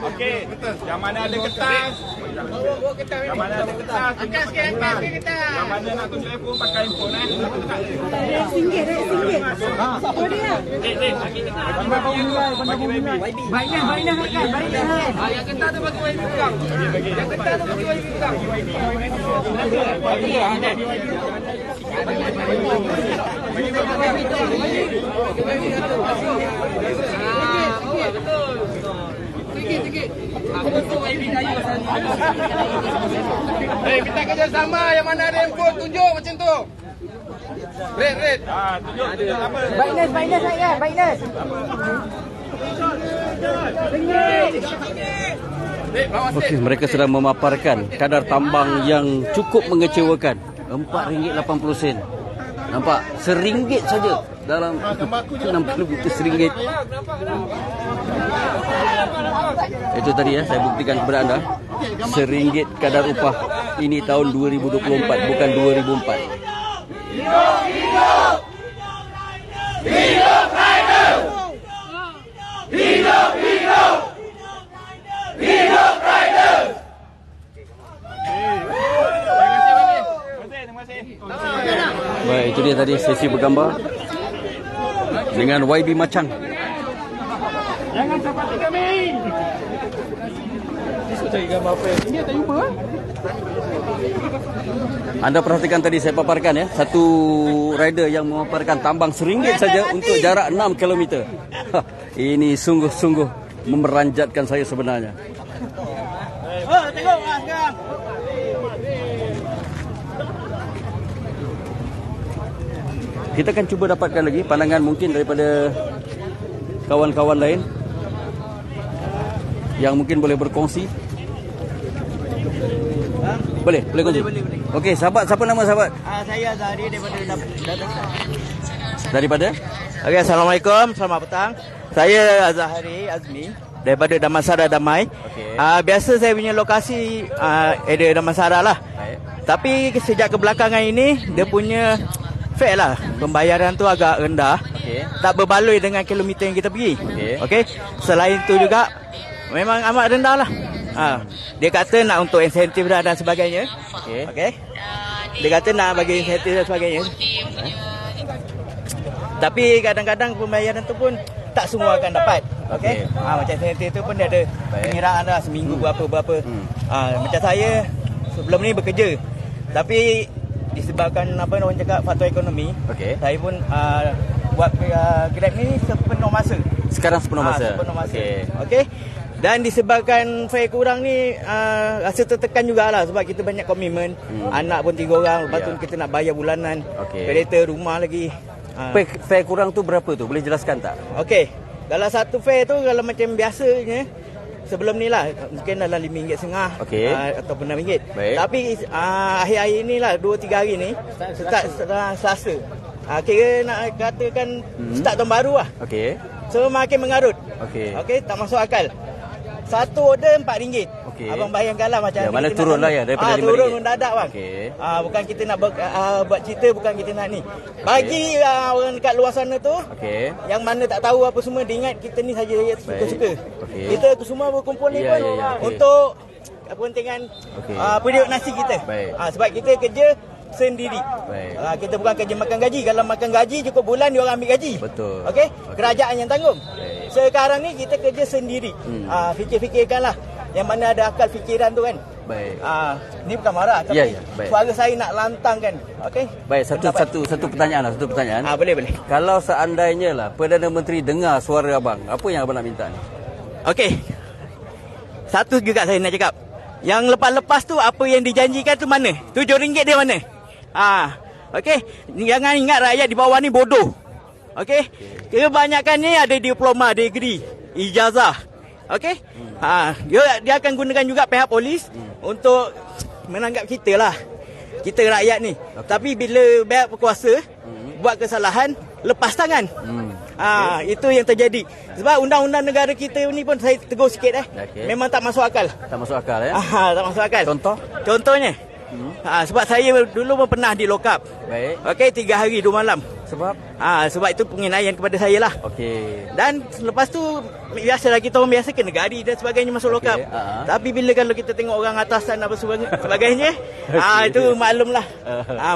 Okey, yang mana ada kertas? Yang mana ada kertas? Angkat sikit, angkat sikit kertas. Yang mana nak tunjuk telefon pakai handphone RM1. Apa dia? Bagi baby. Baiklah. Yang kertas tu bagi baby pegang. Yang kertas tu bagi baby pegang. Kita kerjasama. Yang mana ada handphone tunjuk macam tu. Red. Tunjuk apa? Baikness saya, baikness. Okey, mereka sedang memaparkan kadar tambang yang cukup mengecewakan. RM4.80. Nampak? RM1 saja dalam 60 km RM1. Itu tadi saya buktikan kepada anda. RM1 kadar upah ini tahun 2024, bukan 2004. Baik, itu dia tadi sesi bergambar dengan YB Macang. Jangan sapati kami. Cari gambar apa yang ini tak jumpa. Anda perhatikan tadi saya paparkan ya, satu rider yang memaparkan tambang RM1 saja untuk jarak 6 km. Ini sungguh-sungguh memeranjatkan saya sebenarnya. Tengok sekarang. Kita akan cuba dapatkan lagi pandangan mungkin daripada kawan-kawan lain yang mungkin boleh berkongsi. Boleh kongsi. Okey, sahabat, siapa nama sahabat? Saya Azhari Daripada? Okey, Assalamualaikum, selamat petang. Saya Azhari Azmi daripada Damansara Damai. Okey. Biasa saya punya lokasi area Damansara lah. Baik. Tapi sejak kebelakangan ini dia punya fair lah, pembayaran tu agak rendah. Okey. Tak berbaloi dengan kilometer yang kita pergi. Okey. Okey. Selain itu juga memang amat rendah lah. Dia kata nak untuk insentif dan sebagainya. Okey. Okey. Dia kata nak bagi insentif dan sebagainya. Tapi kadang-kadang pembayaran tu pun tak semua akan dapat. Okey. Macam insentif tu pun dia ada pengiraan dah seminggu berapa. Macam saya sebelum ni bekerja. Tapi disebabkan apa orang cakap faktor ekonomi, Okey. saya pun buat Grab ni sepenuh masa. Sekarang sepenuh masa. Sepenuh masa. Okey. Okey. Dan disebabkan fare kurang ni rasa tertekan jugalah sebab kita banyak komitmen. Anak pun 3 orang, lepas tu kita nak bayar bulanan. Okey. Kereta, rumah lagi. Fare kurang tu berapa tu? Boleh jelaskan tak? Okey. Kalau satu fare tu kalau macam biasanya sebelum ni lah mungkin dalam RM5.50 Okey. ataupun RM6. Baik. Tapi akhir-akhir ni lah 2-3 hari ni start Selasa. Kira nak katakan start tahun baru lah. Okey. So makin mengarut. Okey. Okey, tak masuk akal. Satu order RM4. Okey. Abang bayangkanlah macam Ya, mana kita turun nak lah ya, daripada RM5. turun mendadak bang. Okey. Bukan kita nak buat cerita, bukan kita nak ni. Bagi orang dekat luar sana tu, Okey. yang mana tak tahu apa semua, dia ingat kita ni saja suka-suka. Okey. Kita semua berkumpul ni Ya, pun ya, okey. untuk kepentingan Okey. periuk nasi kita. Baik. Sebab kita kerja sendiri. Baik. Kita bukan kerja makan gaji. Kalau makan gaji cukup bulan dia orang ambil gaji. Betul. Okey? Kerajaan yang tanggung. Baik. Sekarang ni kita kerja sendiri. Fikir-fikirkanlah yang mana ada akal fikiran tu kan. Baik. Ni bukan marah tapi Ya, ya, baik. suara saya nak lantang kan. Okey? Baik, Pendapat. satu pertanyaan lah, satu pertanyaan. Boleh. Kalau seandainya lah Perdana Menteri dengar suara abang, apa yang abang nak minta ni? Okey. Satu juga saya nak cakap. Yang lepas-lepas tu apa yang dijanjikan tu mana? RM7 dia mana? Okey. Jangan ingat rakyat di bawah ni bodoh. Okey. Kebanyakannya ada diploma, degree, ijazah. Okey. Dia akan gunakan juga pihak polis untuk menanggap kita lah. Kita rakyat ni. Tapi bila pihak berkuasa buat kesalahan, lepas tangan. Itu yang terjadi. Sebab undang-undang negara kita ni pun saya tegur sikit Okey. memang tak masuk akal. Tak masuk akal ya? Tak masuk akal. Contoh? Contohnya. Sebab saya dulu pun pernah di lock up. Baik. Okey, 3 hari 2 malam. Sebab? Sebab itu pengenaian kepada saya lah. Okey. Dan lepas tu biasalah kita orang biasa kena gari dan sebagainya masuk lock up. Okey, Tapi bila kalau kita tengok orang atasan apa sebagainya, itu maklumlah.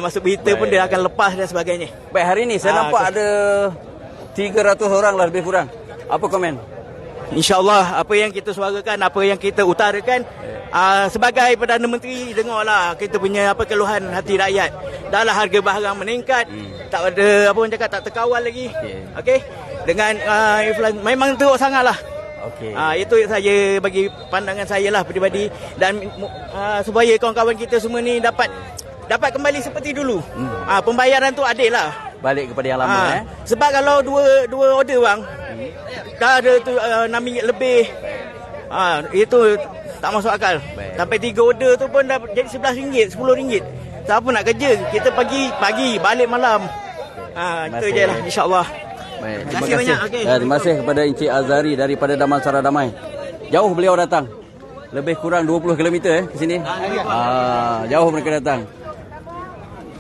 Masuk berita pun Baik. dia akan lepas dan sebagainya. Baik, hari ni saya nampak ada 300 orang lah lebih kurang. Apa komen? InsyaAllah apa yang kita suarakan, apa yang kita utarakan, sebagai Perdana Menteri, dengarlah kita punya keluhan hati rakyat. Dahlah harga barang meningkat, tak ada apa orang cakap, tak terkawal lagi. Okey. Dengan inflasi memang teruk sangatlah. Okey. Itu saya bagi pandangan saya lah peribadi, dan supaya kawan-kawan kita semua ni dapat kembali seperti dulu. Pembayaran tu adil lah. Balik kepada yang lama Sebab kalau dua order bang, dah ada tu RM6 lebih. Itu tak masuk akal. Baik. Sampai 3 order tu pun dah jadi RM11, RM10. Siapa nak kerja? Kita pergi pagi, balik malam. Itu je lah, insyaAllah. Baik, Terima kasih banyak. Okey. Terima kasih kepada Encik Azari daripada Damansara Damai. Jauh beliau datang. Lebih kurang 20 km ke sini. Jauh mereka datang.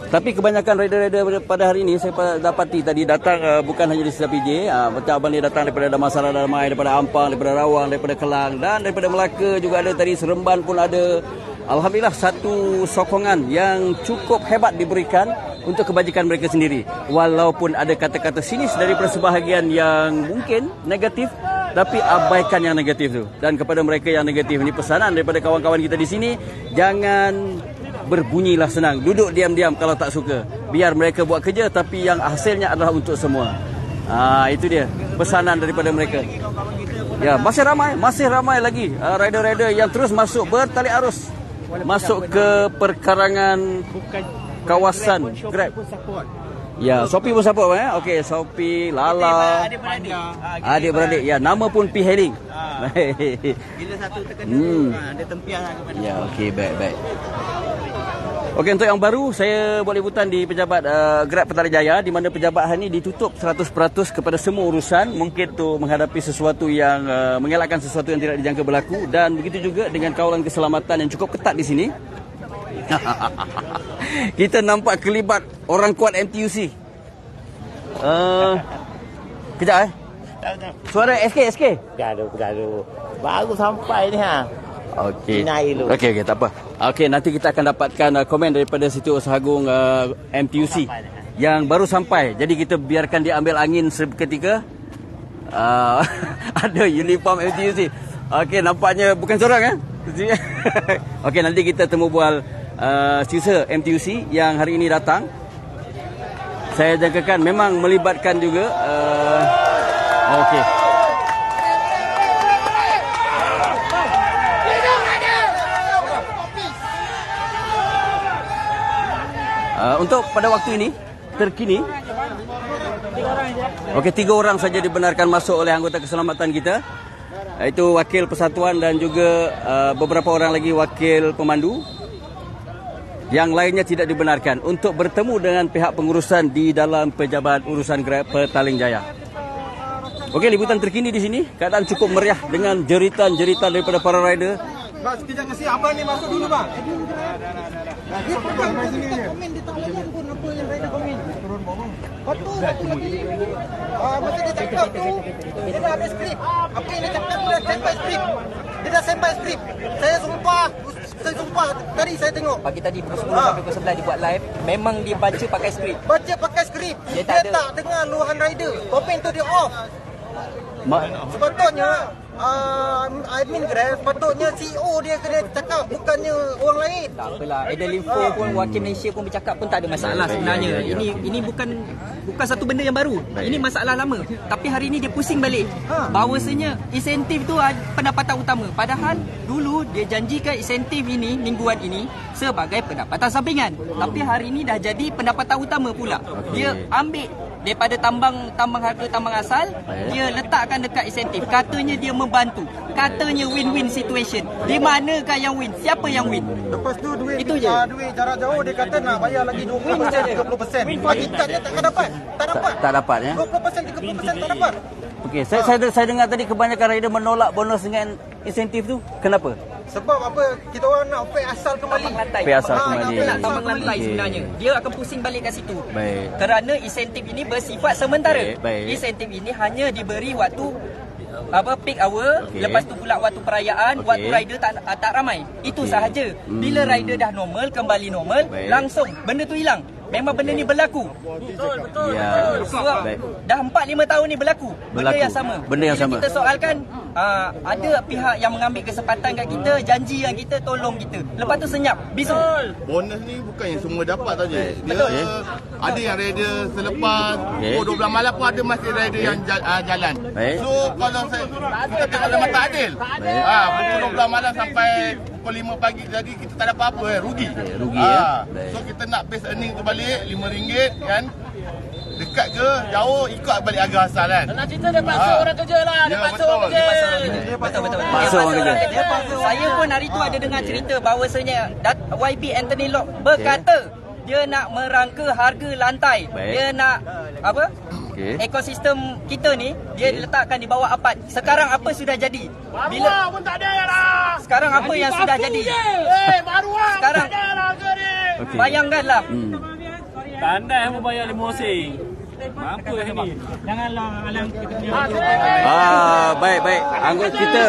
Tapi kebanyakan rider-rider pada hari ini saya dapati tadi datang bukan hanya di Sisa PJ. Macam abang ni datang daripada Damansara Damai, daripada Ampang, daripada Rawang, daripada Kelang dan daripada Melaka juga ada tadi, Seremban pun ada. Alhamdulillah, satu sokongan yang cukup hebat diberikan untuk kebajikan mereka sendiri. Walaupun ada kata-kata sinis daripada sebahagian yang mungkin negatif, tapi abaikan yang negatif tu. Dan kepada mereka yang negatif, ini pesanan daripada kawan-kawan kita di sini, jangan berbunyilah senang. Duduk diam-diam kalau tak suka. Biar mereka buat kerja, tapi yang hasilnya adalah untuk semua. Itu dia pesanan daripada mereka. Ya, masih ramai lagi rider-rider yang terus masuk bertali arus. Masuk ke perkarangan kawasan Grab. Ya, Shopee pun support Okey, Shopee, Lala, adik-beradik. Ya, nama pun P-Hailing. Bila satu terkena, dia tempiah kepada. Ya, okey, baik. Okey, untuk yang baru, saya buat liputan di pejabat Grab Petaling Jaya, di mana pejabat hari ini ditutup 100% kepada semua urusan, mungkin tu menghadapi sesuatu yang mengelakkan sesuatu yang tidak dijangka berlaku, dan begitu juga dengan kawalan keselamatan yang cukup ketat di sini. Kita nampak kelibat orang kuat MTUC. Kejap Suara SK. Gaduh. Baru sampai ni ha. Okey. Naik dulu. Okey, tak apa. Okey, nanti kita akan dapatkan komen daripada Setiausaha Agung MTUC yang baru sampai. Jadi kita biarkan dia ambil angin seketika. Ada uniform MTUC. Okey, nampaknya bukan seorang Okey, nanti kita temu bual setiausaha MTUC yang hari ini datang. Saya jangkakan memang melibatkan juga okey. Untuk pada waktu ini terkini okey 3 orang saja dibenarkan masuk oleh anggota keselamatan kita, iaitu wakil persatuan dan juga beberapa orang lagi wakil pemandu. Yang lainnya tidak dibenarkan untuk bertemu dengan pihak pengurusan di dalam Pejabat Urusan Grab Petaling Jaya. Okey, liputan terkini di sini, keadaan cukup meriah dengan jeritan-jeritan daripada para rider. Bang, sekejap kasi abang ni masuk dulu bang. Dia pegang komen dia tak layan pun apa yang rider komen. Betul lagi. Masa dia cakap tu, dia dah ada skrip. Apa yang dia cakap tu dah standby skrip. Dia dah standby skrip. Saya sumpah tadi saya tengok. Pagi tadi pukul 10 sampai pukul 11 dibuat live. Memang dia baca pakai skrip. Baca pakai skrip. Dia tak dengar luahan rider. Komen tu dia off. Sepatutnya admin Grab, sepatutnya CEO dia kena cakap, bukannya orang lain. Tak apalah. Edelinfo pun, wakil Malaysia pun bercakap pun tak ada masalah sebenarnya. Ini bukan satu benda yang baru. Ini masalah lama. Tapi hari ini dia pusing balik. Bahawasanya insentif tu pendapatan utama. Padahal dulu dia janjikan insentif ini mingguan ini sebagai pendapatan sampingan. Tapi hari ini dah jadi pendapatan utama pula. Dia ambil daripada tambang harga tambang asal, dia letakkan dekat insentif. Katanya dia membantu. Katanya win-win situation. Di manakah yang win? Siapa yang win? Lepas tu duit itu je. Duit jarak jauh dia kata nak bayar lagi 20%, 30%. Hakikatnya tak dapat. Tak dapat ya. 20%, 30% tak dapat. Okey, saya dengar tadi kebanyakan rider menolak bonus dengan insentif tu. Kenapa? Sebab apa? Kita orang nak pay asal kembali. Pay asal kembali. Dia nak tambang lantai sebenarnya. Dia akan pusing balik kat situ. Baik. Kerana insentif ini bersifat sementara. Baik. Insentif ini hanya diberi waktu peak hour, lepas tu pula waktu perayaan, waktu rider tak ramai. Itu sahaja. Bila rider dah normal, kembali normal, langsung benda tu hilang. Memang benda ni berlaku. Betul. Ya. Sebab dah 4-5 tahun ni berlaku. Benda yang sama. Benda yang bila sama. Kita soalkan ada pihak yang mengambil kesempatan kat kita, janji yang kita tolong kita. Lepas tu senyap, bisu. Bonus ni bukan yang semua dapat saja. Dia ada yang rider selepas pukul 12 malam pun ada masih rider yang jalan. So kalau kita tengok dalam tak adil. Pukul 12 malam sampai pukul 5 pagi jadi kita tak dapat apa, rugi. Rugi ya. So kita nak base earning tu balik RM5 kan. Dekat ke jauh ikut balik harga asal kan. Nak cerita dia paksa orang kerja lah. Dia paksa orang kerja. Betul. Paksa orang kerja. Saya pun hari tu ada dengar cerita bahawasanya YB Anthony Locke berkata dia nak merangka harga lantai. Dia nak apa? Ekosistem kita ni dia letakkan di bawah apart. Sekarang apa sudah jadi? Bila pun tak ada lah. Sekarang apa yang sudah jadi? Maruah Sekarang tak ada lah harga ni. bayangkanlah. Pandai yang membayar 5 sen. Mampu ni. Janganlah alang kita Baik. Anggota kita,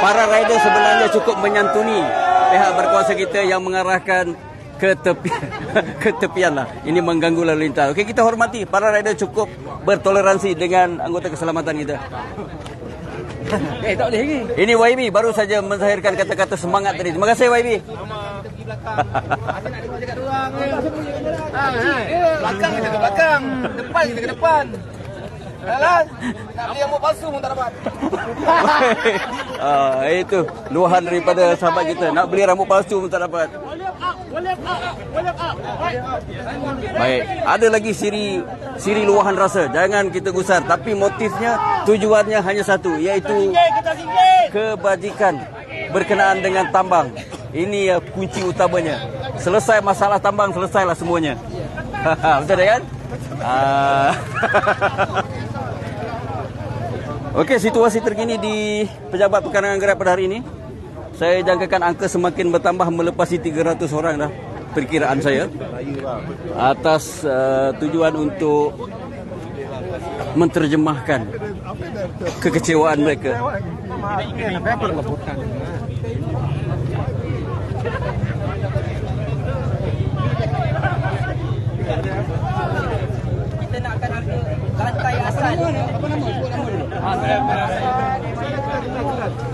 para rider sebenarnya cukup menyantuni pihak berkuasa kita yang mengarahkan ke tepian lah. Ini mengganggu lalu lintas. Okey, kita hormati para rider cukup bertoleransi dengan anggota keselamatan kita. Tak boleh lagi. Ini YB baru saja menzahirkan kata-kata semangat tadi. Terima kasih YB. Belakang kita ke belakang, depan kita ke depan. Jalan. Nak beli rambut palsu pun tak dapat. Itu luahan daripada sahabat kita. Nak beli rambut palsu pun tak dapat. Baik, ada lagi siri luahan rasa. Jangan kita gusar, tapi motifnya, tujuannya hanya satu, iaitu kebajikan berkenaan dengan tambang. Ini kunci utamanya. Selesai masalah tambang, selesailah semuanya. Betul kan? Okey, situasi terkini di Pejabat Perkarangan Grab pada hari ini. Saya jangkakan angka semakin bertambah melepasi 300 orang dah, perkiraan saya. Atas tujuan untuk menterjemahkan kekecewaan mereka. Kita nakkan harga lantai asal.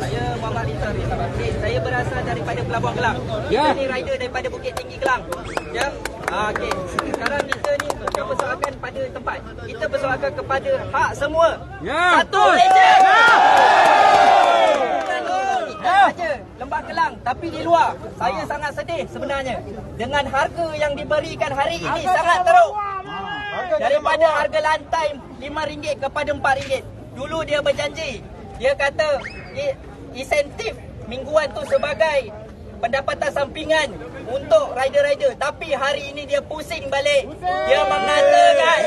Saya Muhammad Rizal. Okay, saya berasal daripada Pelabuhan Kelang. Kita ni rider daripada Bukit Tinggi Kelang. Ya. Okey. Sekarang kita ni bukan persoalan pada tempat. Kita persoalan kepada hak semua. Satu Malaysia. Saja Lembah Kelang, tapi di luar saya sangat sedih sebenarnya dengan harga yang diberikan hari ini sangat teruk. Daripada harga lantai RM5 kepada RM4. Dulu dia berjanji, dia kata insentif mingguan tu sebagai pendapatan sampingan untuk rider-rider, tapi hari ini dia pusing balik. Dia mengatakan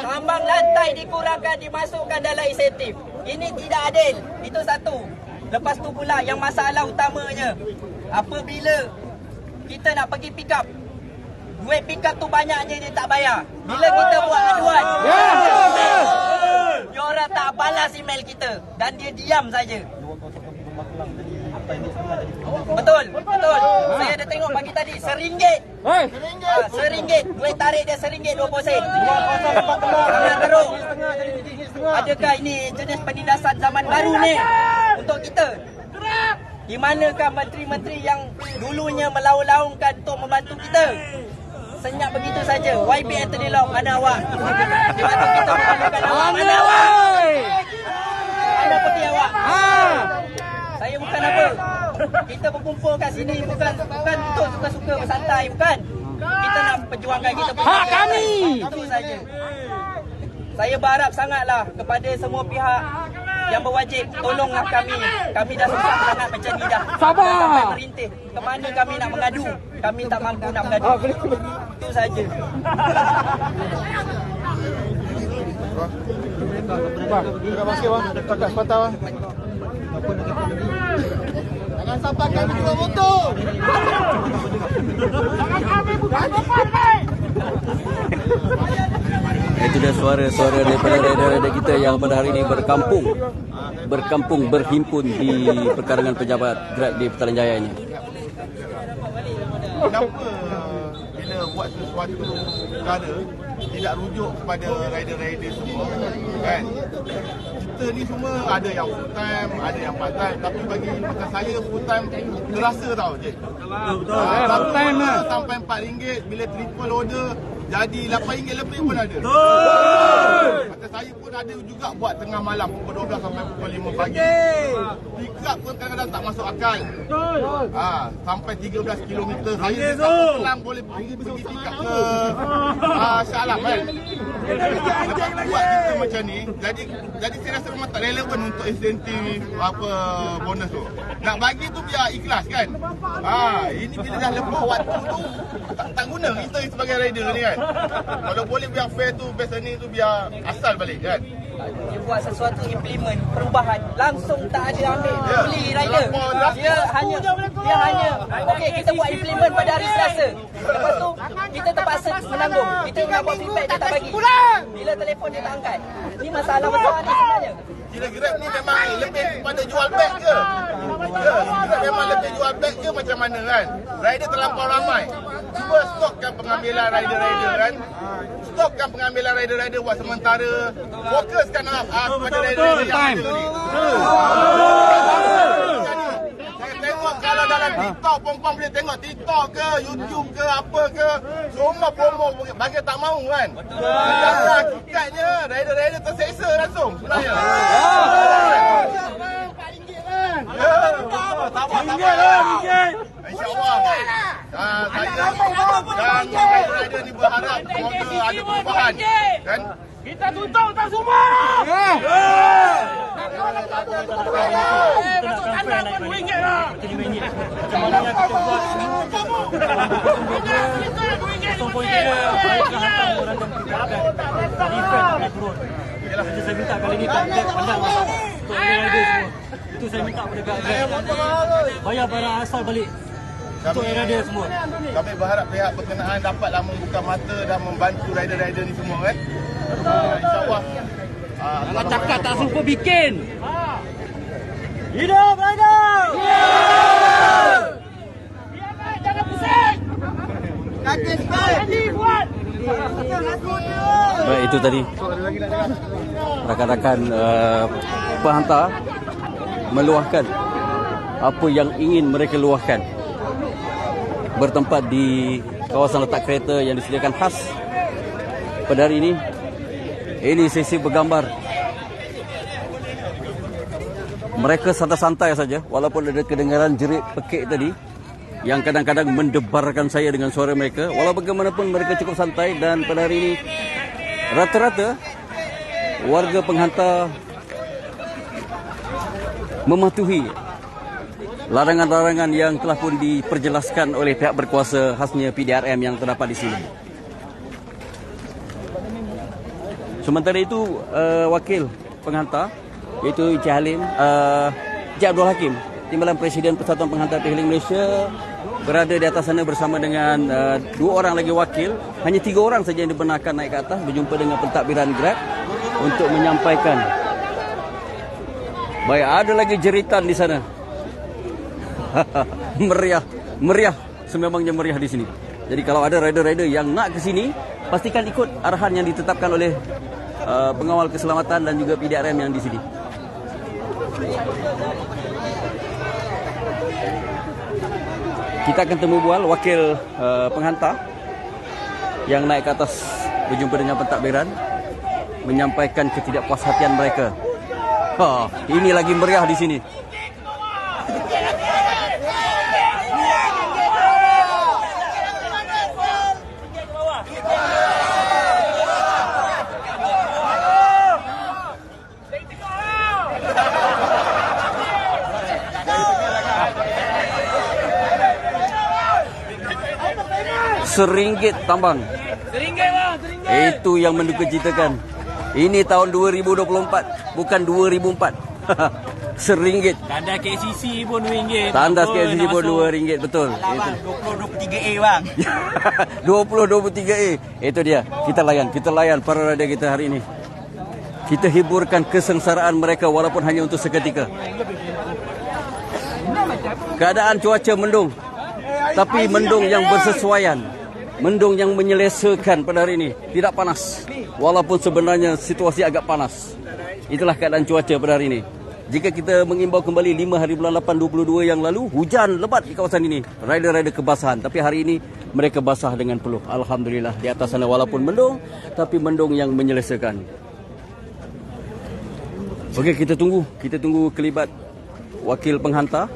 tambang lantai dikurangkan, dimasukkan dalam insentif. Ini tidak adil. Itu satu. Lepas tu pula yang masalah utamanya, apabila kita nak pergi pick up, duit pick up tu banyaknya dia tak bayar. Bila kita buat aduan, dia orang tak balas email kita dan dia diam saja. Betul, betul. Saya ada tengok pagi tadi RM1. RM1. Duit tarik dia RM1.20. Sangat teruk. Adakah ini jenis penindasan zaman baru ni untuk kita? Di manakah menteri-menteri yang dulunya melaung-laungkan untuk membantu kita? Senyap begitu saja. YB Anthony Lock, mana awak? Di waktu kita memerlukan awak, mana awak? Mana pergi awak? Saya bukan apa. Kita berkumpul kat sini bukan untuk suka-suka bersantai, bukan. Kita nak perjuangkan kita punya hak kami. Itu saja. Saya berharap sangatlah kepada semua pihak yang berwajib, tolonglah kami. Kami dah susah sangat macam ni dah. Sampai merintih. Ke mana kami nak mengadu? Kami tak mampu nak mengadu. Itu saja. Terima kasih bang. Takat sepatah bang. Jangan sampai kami dua motor. Jangan kami bukan motor. Itu dah suara-suara daripada rider-rider kita yang pada hari ini berkampung berhimpun di perkarangan pejabat Grab di Petaling Jaya ini. Kenapa bila buat sesuatu perkara tidak rujuk kepada rider-rider semua, kan? Kita ni semua ada yang full time, ada yang part time, tapi bagi macam saya full time terasa tau je. Full time lah. Sampai RM4 bila triple order jadi RM8 lebih pun ada. Macam saya pun ada juga buat tengah malam pukul 12 sampai pukul 5 pagi. Pick up pun kadang-kadang tak masuk akal. Sampai 13 km. Saya tak pulang boleh pergi pick up ke Shah Alam kan. Lepas buat kita macam ni, jadi saya rasa memang tak relevan untuk insentif apa bonus tu. Nak bagi tu biar ikhlas kan. Ini bila dah lepas waktu tu tak guna kita sebagai rider ni kan. Kalau boleh biar fair tu, best earning tu biar asal balik kan. Dia buat sesuatu implement perubahan langsung tak ada ambil beli rider. Dia hanya okey kita buat implement pada hari Selasa. Lepas tu kita terpaksa menanggung. Kita nak buat feedback dia tak bagi. Bila telefon dia tak angkat. Ini masalah besar ni sebenarnya. Kira Grab ni memang lebih kepada jual beg ke? Grab memang lebih jual beg ke macam mana kan? Rider terlampau ramai. Cuba stopkan pengambilan rider-rider kan? Stopkan pengambilan rider-rider buat sementara. Fokuskan kepada rider-rider yang ada ni. Saya tengok kalau dalam TikTok, perempuan boleh tengok TikTok ke, YouTube ke, apa ke. Semua promo bagi tak mahu kan? Sedangkan hakikatnya rider-rider terseksa langsung sebenarnya. InsyaAllah saya dan rider ni berharap semoga ada perubahan kan? Kita tutup tak semua. Masuk kandang pun RM2 lah. Macam mana kita buat semua kita RM2. Saya minta kali ni tak pandang untuk rider semua. Itu saya minta kepada Grab. Bayar barang asal balik. Kami berharap pihak berkenaan dapatlah membuka mata dan membantu rider-rider ni semua kan. InsyaAllah. Kalau cakap tak serupa bikin. Hidup rider! Jangan pusing. Kaki sebaik. Buat. Baik, itu tadi rakan-rakan penghantar meluahkan apa yang ingin mereka luahkan, bertempat di kawasan letak kereta yang disediakan khas pada hari ini. Ini sesi bergambar. Mereka santai-santai saja walaupun ada kedengaran jerit pekik tadi yang kadang-kadang mendebarkan saya dengan suara mereka. Walau bagaimanapun mereka cukup santai, dan pada hari ini rata-rata warga penghantar mematuhi larangan-larangan yang telah pun diperjelaskan oleh pihak berkuasa, khasnya PDRM yang terdapat di sini. Sementara itu, wakil penghantar iaitu Encik Halim, Encik Abdul Hakim, Timbalan Presiden Persatuan Penghantar P-Hailing Malaysia, berada di atas sana bersama dengan 2 orang lagi wakil. Hanya 3 orang saja yang dibenarkan naik ke atas berjumpa dengan pentadbiran Grab untuk menyampaikan. Baik, ada lagi jeritan di sana. Meriah, sememangnya meriah di sini. Jadi kalau ada rider-rider yang nak ke sini, pastikan ikut arahan yang ditetapkan oleh pengawal keselamatan dan juga PDRM yang di sini. Kita akan temu bual wakil penghantar yang naik ke atas berjumpa dengan pentadbiran, menyampaikan ketidakpuashatian mereka. Ini lagi meriah di sini. RM1 tambang. RM1 bang, RM1. Itu yang mendukacitakan. Ini tahun 2024, bukan 2004. RM1. Tanda KCC pun RM2. Tanda KCC pun RM2, betul. Itu 20-23A bang. 20-23A. Itu dia. Kita layan para rider kita hari ini. Kita hiburkan kesengsaraan mereka walaupun hanya untuk seketika. Keadaan cuaca mendung, tapi mendung yang bersesuaian. Mendung yang menyelesakan pada hari ini. Tidak panas, walaupun sebenarnya situasi agak panas. Itulah keadaan cuaca pada hari ini. Jika kita mengimbau kembali 5 hari bulan 8 22 yang lalu, hujan lebat di kawasan ini. Rider-rider kebasahan. Tapi hari ini mereka basah dengan peluh. Alhamdulillah, di atas sana walaupun mendung, tapi mendung yang menyelesakan. Okey, kita tunggu kelibat wakil penghantar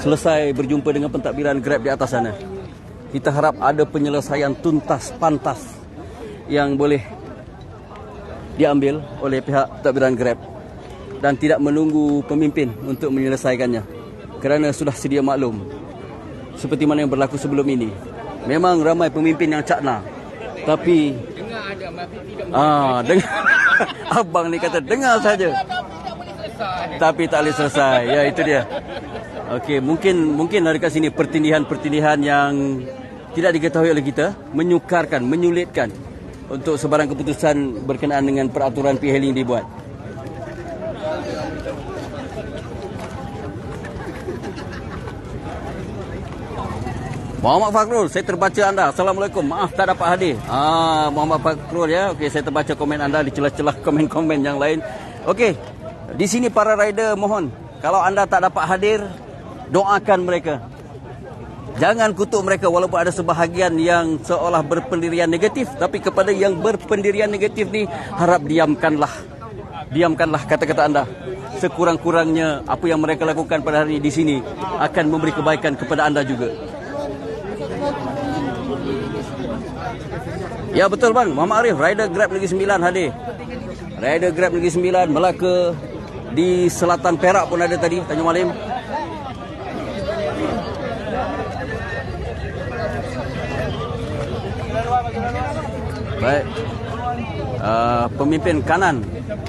selesai berjumpa dengan pentadbiran Grab di atas sana. Kita harap ada penyelesaian tuntas pantas yang boleh diambil oleh pihak pentadbiran Grab dan tidak menunggu pemimpin untuk menyelesaikannya. Kerana sudah sedia maklum, seperti mana yang berlaku sebelum ini, memang ramai pemimpin yang cakna, tapi dengar abang ni kata dengar saja, tapi tak boleh selesai. Ya, itu dia. Okey, mungkin ada kat sini pertindihan-pertindihan yang tidak diketahui oleh kita, menyukarkan, menyulitkan untuk sebarang keputusan berkenaan dengan peraturan P-Hailing dibuat. Muhammad Fakrul, saya terbaca anda. Assalamualaikum. Maaf tak dapat hadir. Muhammad Fakrul ya. Okey, saya terbaca komen anda di celah-celah komen-komen yang lain. Okey, di sini para rider mohon, kalau anda tak dapat hadir, doakan mereka. Jangan kutuk mereka walaupun ada sebahagian yang seolah berpendirian negatif. Tapi kepada yang berpendirian negatif ni, harap diamkanlah. Diamkanlah kata-kata anda. Sekurang-kurangnya apa yang mereka lakukan pada hari ini di sini akan memberi kebaikan kepada anda juga. Ya, betul bang, Muhammad Arif, rider Grab Negeri Sembilan hadir. Rider Grab Negeri Sembilan, Melaka, di Selatan Perak pun ada tadi, Tanjung Malim. Baik, pemimpin kanan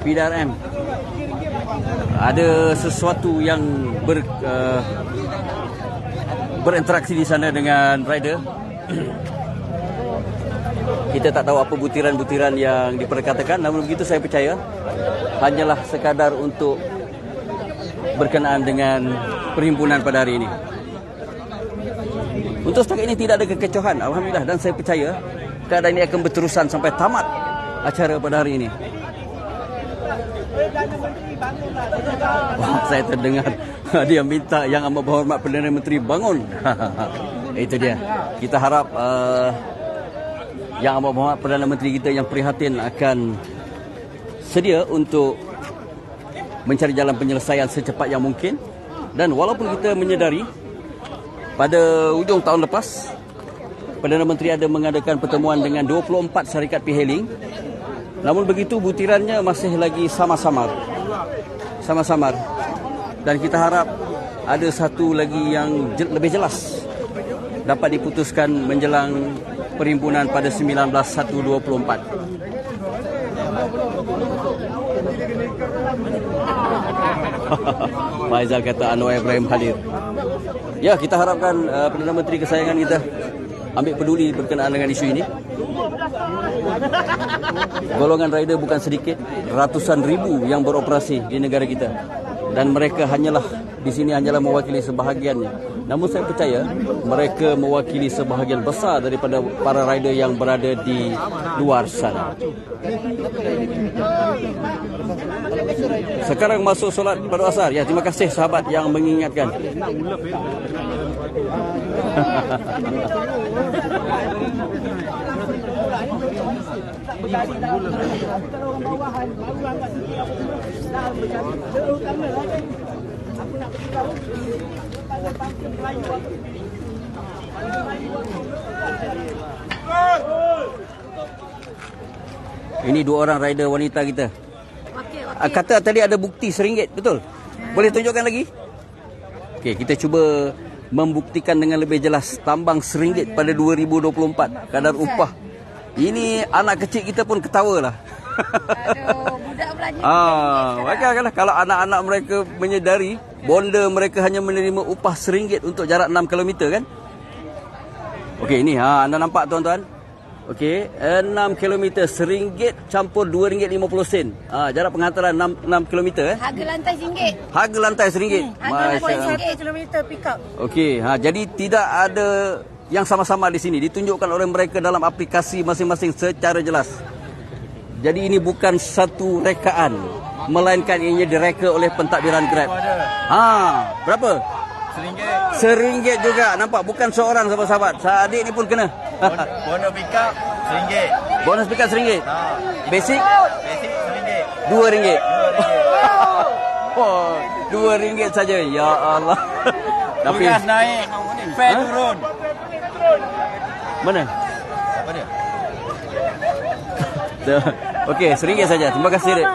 PDRM, ada sesuatu yang berinteraksi di sana dengan rider. Kita tak tahu apa butiran-butiran yang diperkatakan, namun begitu saya percaya hanyalah sekadar untuk berkenaan dengan perhimpunan pada hari ini. Untuk setakat ini tidak ada kekecohan, alhamdulillah, dan saya percaya keadaan ini akan berterusan sampai tamat acara pada hari ini. Wah, saya terdengar dia minta Yang Amat Berhormat Perdana Menteri bangun. Itu dia. Kita harap Yang Amat Berhormat Perdana Menteri kita yang prihatin akan sedia untuk mencari jalan penyelesaian secepat yang mungkin. Dan walaupun kita menyedari pada hujung tahun lepas Perdana Menteri ada mengadakan pertemuan dengan 24 syarikat P-hailing, namun begitu butirannya masih lagi samar-samar. Dan kita harap ada satu lagi yang lebih jelas dapat diputuskan menjelang perhimpunan pada 19/1/24. Faizal kata Anwar Ibrahim hadir. Ya, kita harapkan Perdana Menteri kesayangan kita ambil peduli berkenaan dengan isu ini. Golongan rider bukan sedikit, ratusan ribu yang beroperasi di negara kita, dan mereka di sini hanyalah mewakili sebahagiannya. Namun saya percaya mereka mewakili sebahagian besar daripada para rider yang berada di luar sana. Sekarang masuk solat pada asar. Ya, terima kasih sahabat yang mengingatkan. Ini 2 orang rider wanita kita. Kata tadi ada bukti RM1, betul? Boleh tunjukkan lagi? Okey, kita cuba membuktikan dengan lebih jelas. Tambang RM1 pada 2024, kadar upah. Ini anak kecil kita pun ketawa lah. Aduh, budak belanja. Wajarlah kalau anak-anak mereka menyedari bonda mereka hanya menerima upah RM1 untuk jarak 6 km kan? Okey, ini anda nampak tuan-tuan? Okey, 6 km RM1 campur RM2.50. Jarak penghantaran 6 km Harga lantai RM1. Harga lantai RM1. Masya-Allah. 1 km pick up. Okey, jadi tidak ada yang sama-sama di sini, ditunjukkan oleh mereka dalam aplikasi masing-masing secara jelas. Jadi ini bukan satu rekaan, melainkan ianya direka oleh pentadbiran Grab. Berapa? RM1 juga. Nampak, bukan seorang sahabat-sahabat. Adik ni pun kena. Bonus pick up RM1. Bonus pick up RM1. Basic RM2. RM2. Oh, RM2 saja. Ya Allah. Tapi Tugas naik, fare turun. Mana? Okey, RM1 saja. Terima kasih, Dek.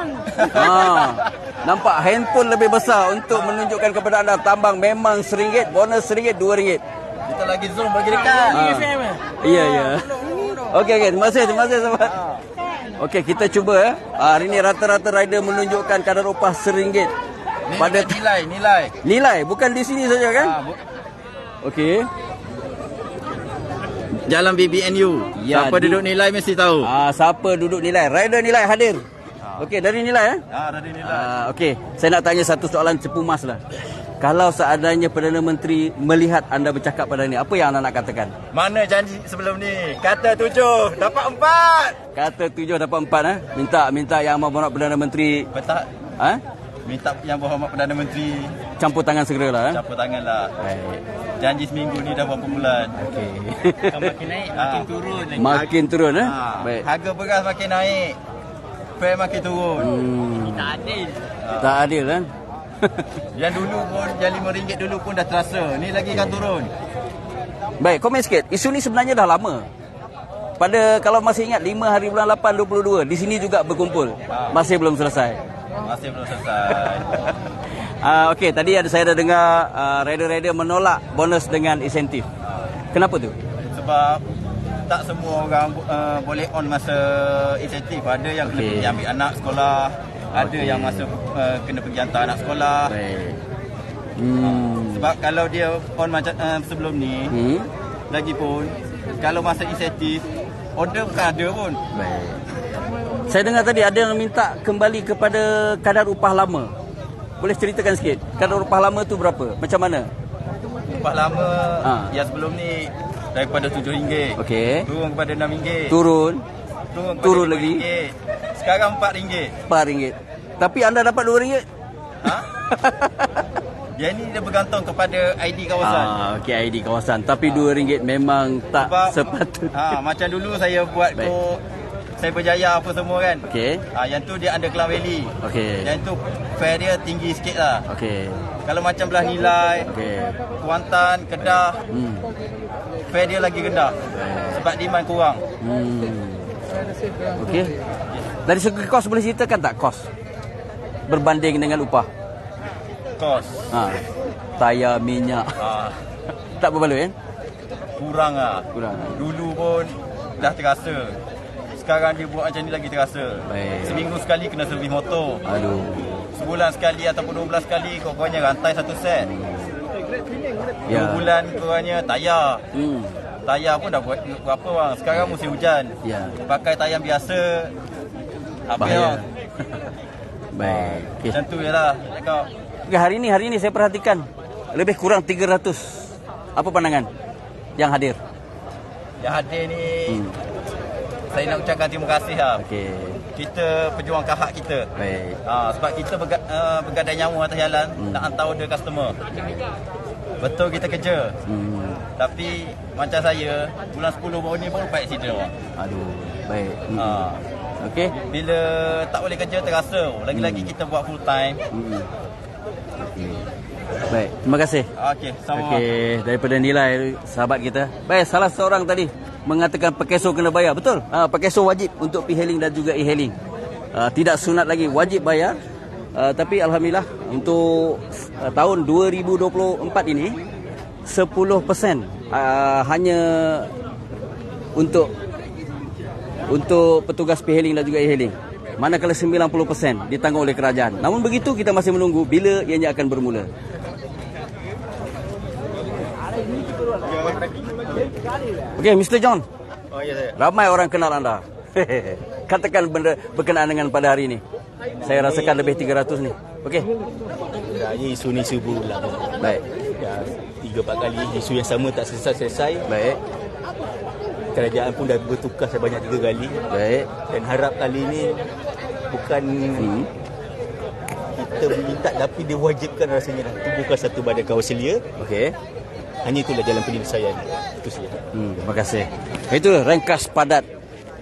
Nampak handphone lebih besar untuk menunjukkan kepada anda tambang memang RM1, bonus RM1, RM2. Kita lagi zoom bagi dekat. Ya. Okey, terima kasih sahabat. Okey, kita cuba hari ni rata-rata rider menunjukkan kadar upah RM1. Pada nilai bukan di sini saja kan? Okey. Jalan BBNU. Ya, Siapa duduk nilai mesti tahu. Siapa duduk nilai? Rider nilai hadir. Okey, dari nilai dari nilai. Okey, saya nak tanya satu soalan cepu mas lah. Kalau seandainya Perdana Menteri melihat anda bercakap pada ni, apa yang anda nak katakan? Mana janji sebelum ni? Kata 7 dapat 4. Kata 7 dapat 4 Minta Yang Amat Berhormat Perdana Menteri Betul. Minta Yang Berhormat Perdana Menteri campur tangan segeralah. Campur tangan lah. Baik. Janji seminggu ni dah berapa bulan. Okey. Makin naik, makin turun. Makin turun Baik. Harga beras makin naik. Fare makin turun. Tak adil. Tak adil kan? Yang dulu pun, yang RM5 dulu pun dah terasa. Ni lagi akan turun. Baik, komen sikit. Isu ni sebenarnya dah lama. Kalau masih ingat 5 hari bulan 8 22 di sini juga berkumpul. Masih belum selesai. Okey, tadi saya ada dengar rider-rider menolak bonus dengan insentif. Kenapa tu? Sebab tak semua orang boleh on masa insentif. Ada yang kena pergi ambil anak sekolah, ada yang masa kena pergi hantar anak sekolah. Baik. Sebab kalau dia on macam sebelum ni, lagipun kalau masa insentif, order bukan ada pun. Baik. Saya dengar tadi ada yang minta kembali kepada kadar upah lama. Boleh ceritakan sikit, kadar upah lama tu berapa? Macam mana? Upah lama yang sebelum ni daripada RM7, Okey. turun kepada RM6. Turun lagi. RM5. Sekarang RM4. RM4. Tapi anda dapat RM2? Ha? Yang ni dia bergantung kepada ID kawasan. Okey, ID kawasan. Tapi RM2 memang tak Sebab, sepatutnya. macam dulu saya buat kod saya berjaya apa semua kan. Okey. Yang tu dia under Klang Valley. Okey. Yang tu fare dia tinggi sikit lah. Okey. Kalau macam belah Nilai, Kuantan, Kedah, fare dia lagi rendah. Sebab demand kurang. Okey. Dari segi kos boleh ceritakan tak kos? Berbanding dengan upah. Kos. Tayar, minyak. Tak berbaloi kan? Kurang lah. Kurang. Dulu pun dah terasa. Sekarang dia buat macam ni lagi terasa. Baik. Seminggu sekali kena servis motor. Aduh. Sebulan sekali ataupun 12 kali korangnya rantai satu set. 2 bulan korangnya tayar. Tayar pun dah buat berapa bang. Sekarang musim hujan. Pakai tayar biasa. Apa ya? Baik. Okay. Macam tu je lah. Okay, hari ni saya perhatikan lebih kurang 300. Apa pandangan yang hadir? Yang hadir ni saya nak ucapkan terima kasih lah. Kita perjuangkan hak kita. Baik. Sebab kita bergadai nyawa atas jalan nak hantar order customer. Betul kita kerja. Tapi macam saya bulan 10 baru ni baru baik accident orang. Aduh, baik. Okey. Bila tak boleh kerja terasa. Lagi-lagi kita buat full time. Baik, terima kasih. Okey, sama. Okey, daripada Nilai sahabat kita. Baik, salah seorang tadi mengatakan pekeso kena bayar. Betul? Pekeso wajib untuk P-hailing dan juga e-hailing. Tidak sunat lagi, wajib bayar. Tapi alhamdulillah untuk tahun 2024 ini 10% hanya untuk petugas P-hailing dan juga e-hailing. Manakala 90% ditanggung oleh kerajaan. Namun begitu kita masih menunggu bila ianya akan bermula. Okey, Mr. John. Ya, saya. Ramai orang kenal anda. Katakan benda berkenaan dengan pada hari ini. Saya rasakan lebih 300 ni. Okey. Raya isu ni isu berulang. Baik. Ya, 3-4 kali isu yang sama tak selesai. Baik. Kerajaan pun dah bertukar sebanyak 3 kali. Baik. Dan harap kali ni bukan kita minta tapi diwajibkan rasanya. Itu bukan satu badan kawaselia. Okey. Hanya itulah jalan penyelesaian. Itu saja. Terima kasih. Itulah ringkas padat.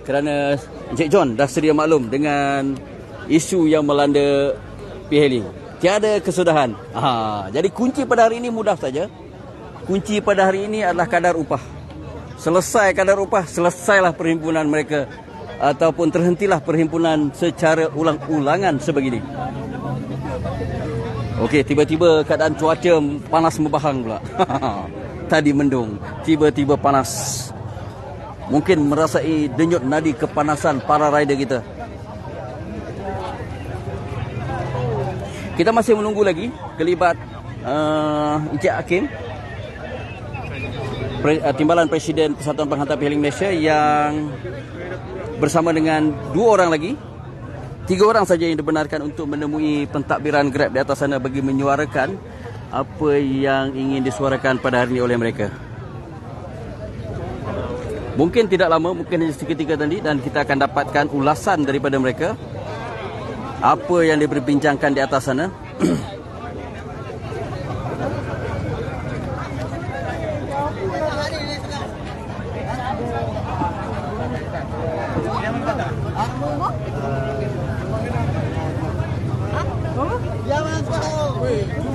Kerana Encik John dah sedia maklum dengan isu yang melanda P-hailing. Tiada kesudahan. Jadi kunci pada hari ini mudah saja. Kunci pada hari ini adalah kadar upah. Selesai kadar upah, selesailah perhimpunan mereka. Ataupun terhentilah perhimpunan secara ulang-ulangan sebegini. Okey, tiba-tiba keadaan cuaca panas membahang pula. Tadi mendung, tiba-tiba panas. Mungkin merasai denyut nadi kepanasan para rider kita. Kita masih menunggu lagi kelibat Encik Hakim, Timbalan Presiden Persatuan Penghantar P-hailing Malaysia, yang bersama dengan 2 orang lagi. 3 orang saja yang dibenarkan untuk menemui pentadbiran Grab di atas sana bagi menyuarakan apa yang ingin disuarakan pada hari ini oleh mereka. Mungkin tidak lama, mungkin hanya seketika tadi, dan kita akan dapatkan ulasan daripada mereka apa yang diperbincangkan di atas sana.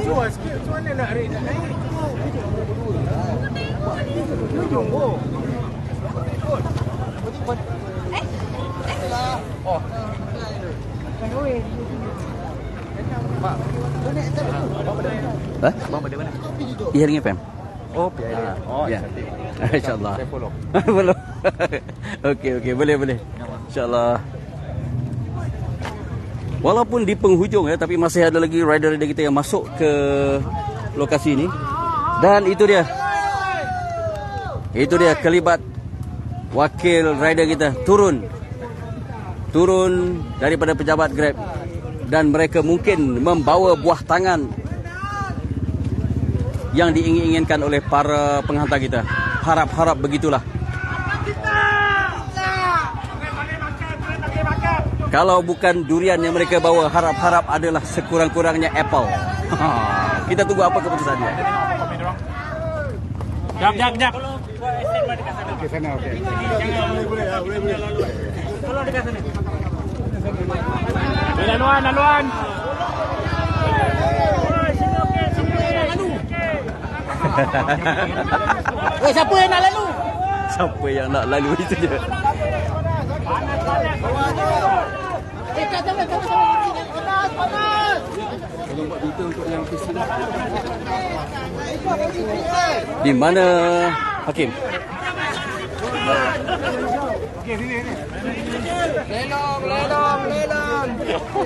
Jual sikit, macam mana nak naik? Oh. Abang pada mana? E-hailing FM. Oh, PIA. Oh, ya. cantik. InsyaAllah. Saya follow. Follow. Okey, boleh. InsyaAllah. Walaupun di penghujung tapi masih ada lagi rider-rider kita yang masuk ke lokasi ini. Dan itu dia. Itu dia kelibat wakil rider kita turun daripada pejabat Grab, dan mereka mungkin membawa buah tangan yang diingin-inginkan oleh para penghantar kita. Harap-harap begitulah. Kalau bukan durian yang mereka bawa, harap-harap adalah sekurang-kurangnya apple. Kita tunggu apa keputusannya. Jap. Okey, sana okey. Tolong dekat sana. Laluan. Weh, siapa yang nak lalu? Siapa yang nak lalu itu je. Kat sana. Panas. Tolong buat berita untuk yang kes ini. Di mana Hakim? Lelong.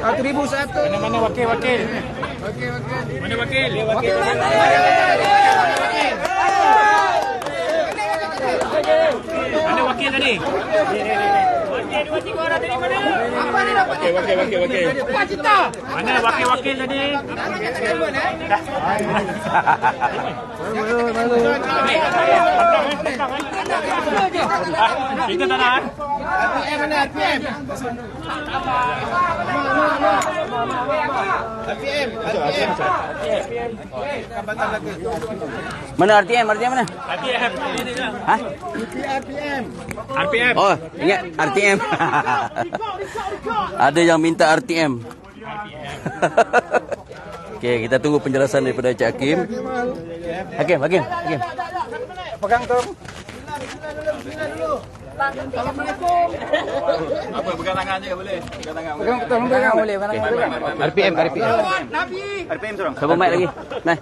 1,100. Mana wakil? Mana wakil? Mana wakil tadi? Wakil orang tadi mana? Apa ni dapat? Wakil. Apa cerita? Mana wakil tadi? Kita tak nak. RPM. Mana RTM mana? Ha? RPM. Oh, ingat RTM. Ada yang minta RTM. Okey, kita tunggu penjelasan daripada Encik Hakim. Hakim. Pegang tu. Apa pegang tangan je boleh? Pegang tangan. Pegang boleh. RPM. RPM seorang. Coba mic lagi. Nah.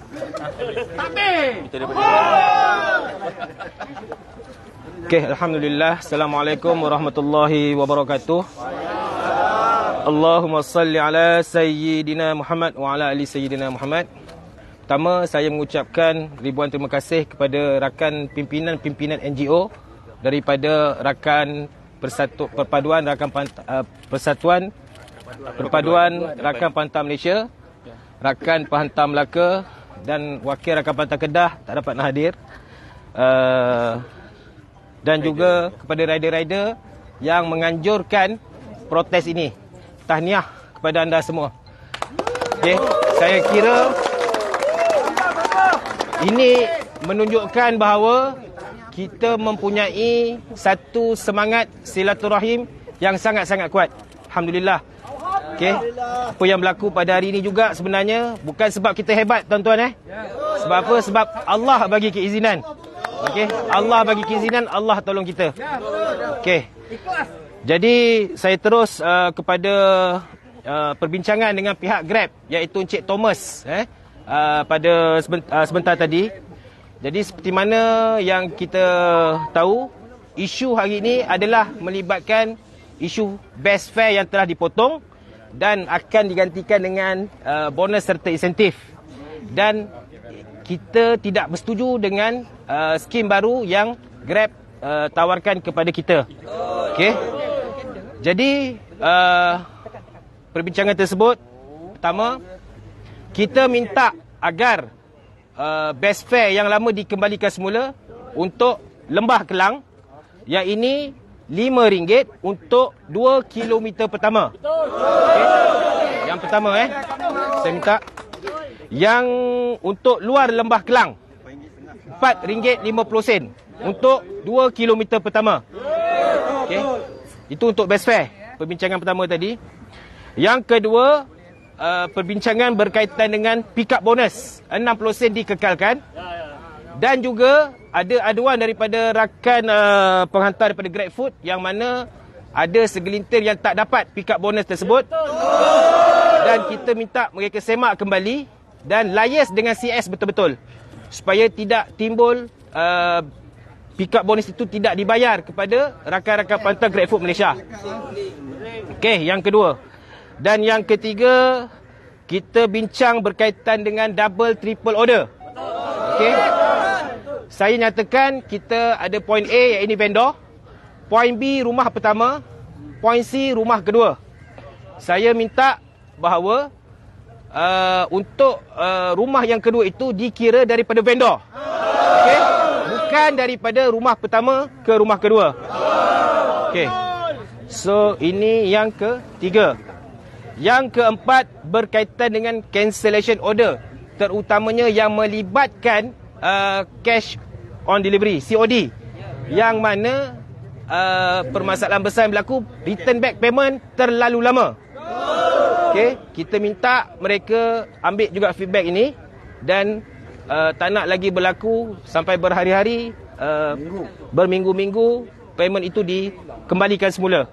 Okey, alhamdulillah. Assalamualaikum warahmatullahi wabarakatuh. Allahumma salli ala sayyidina Muhammad wa ala ali sayyidina Muhammad. Pertama, saya mengucapkan ribuan terima kasih kepada rakan pimpinan NGO daripada rakan Persatuan Rakan Pantai Malaysia, rakan Penghantar Melaka dan wakil rakan Pantai Kedah tak dapat nak hadir. Dan juga kepada rider-rider yang menganjurkan protes ini. Tahniah kepada anda semua. Okay, saya kira ini menunjukkan bahawa kita mempunyai satu semangat silaturahim yang sangat-sangat kuat. Alhamdulillah. Okay. Apa yang berlaku pada hari ini juga sebenarnya bukan sebab kita hebat, tuan-tuan. Sebab apa? Sebab Allah bagi keizinan. Okay. Allah bagi keizinan, Allah tolong kita. Okay. Jadi saya terus kepada perbincangan dengan pihak Grab, iaitu Encik Thomas pada sebentar tadi. Jadi seperti mana yang kita tahu, isu hari ini adalah melibatkan isu best fare yang telah dipotong dan akan digantikan dengan bonus serta insentif. Dan kita tidak bersetuju dengan skim baru yang Grab tawarkan kepada kita. Okey. Jadi perbincangan tersebut, pertama, kita minta agar best fare yang lama dikembalikan semula untuk Lembah Kelang, yang ini RM5 untuk 2 km pertama. Okay. Yang pertama saya minta. Yang untuk luar Lembah Kelang RM4.50 untuk 2 km pertama. Okay. Itu untuk best fare, perbincangan pertama tadi. Yang kedua, perbincangan berkaitan dengan pick up bonus 60 sen dikekalkan. Dan juga ada aduan daripada rakan penghantar daripada GrabFood yang mana ada segelintir yang tak dapat pick up bonus tersebut. Dan kita minta mereka semak kembali dan liaise dengan CS betul-betul supaya tidak timbul pick up bonus itu tidak dibayar kepada rakan-rakan penghantar GrabFood Malaysia. Okey, yang kedua. Dan yang ketiga, kita bincang berkaitan dengan double triple order. Okey. Saya nyatakan kita ada poin A iaitu vendor, poin B rumah pertama, poin C rumah kedua. Saya minta bahawa untuk rumah yang kedua itu dikira daripada vendor. Okey. Bukan daripada rumah pertama ke rumah kedua. Okey. So ini yang ketiga. Yang keempat berkaitan dengan cancellation order, terutamanya yang melibatkan cash on delivery, COD, yang mana permasalahan besar yang berlaku, return back payment terlalu lama. Okay, kita minta mereka ambil juga feedback ini dan tak nak lagi berlaku sampai berhari-hari, berminggu-minggu payment itu dikembalikan semula.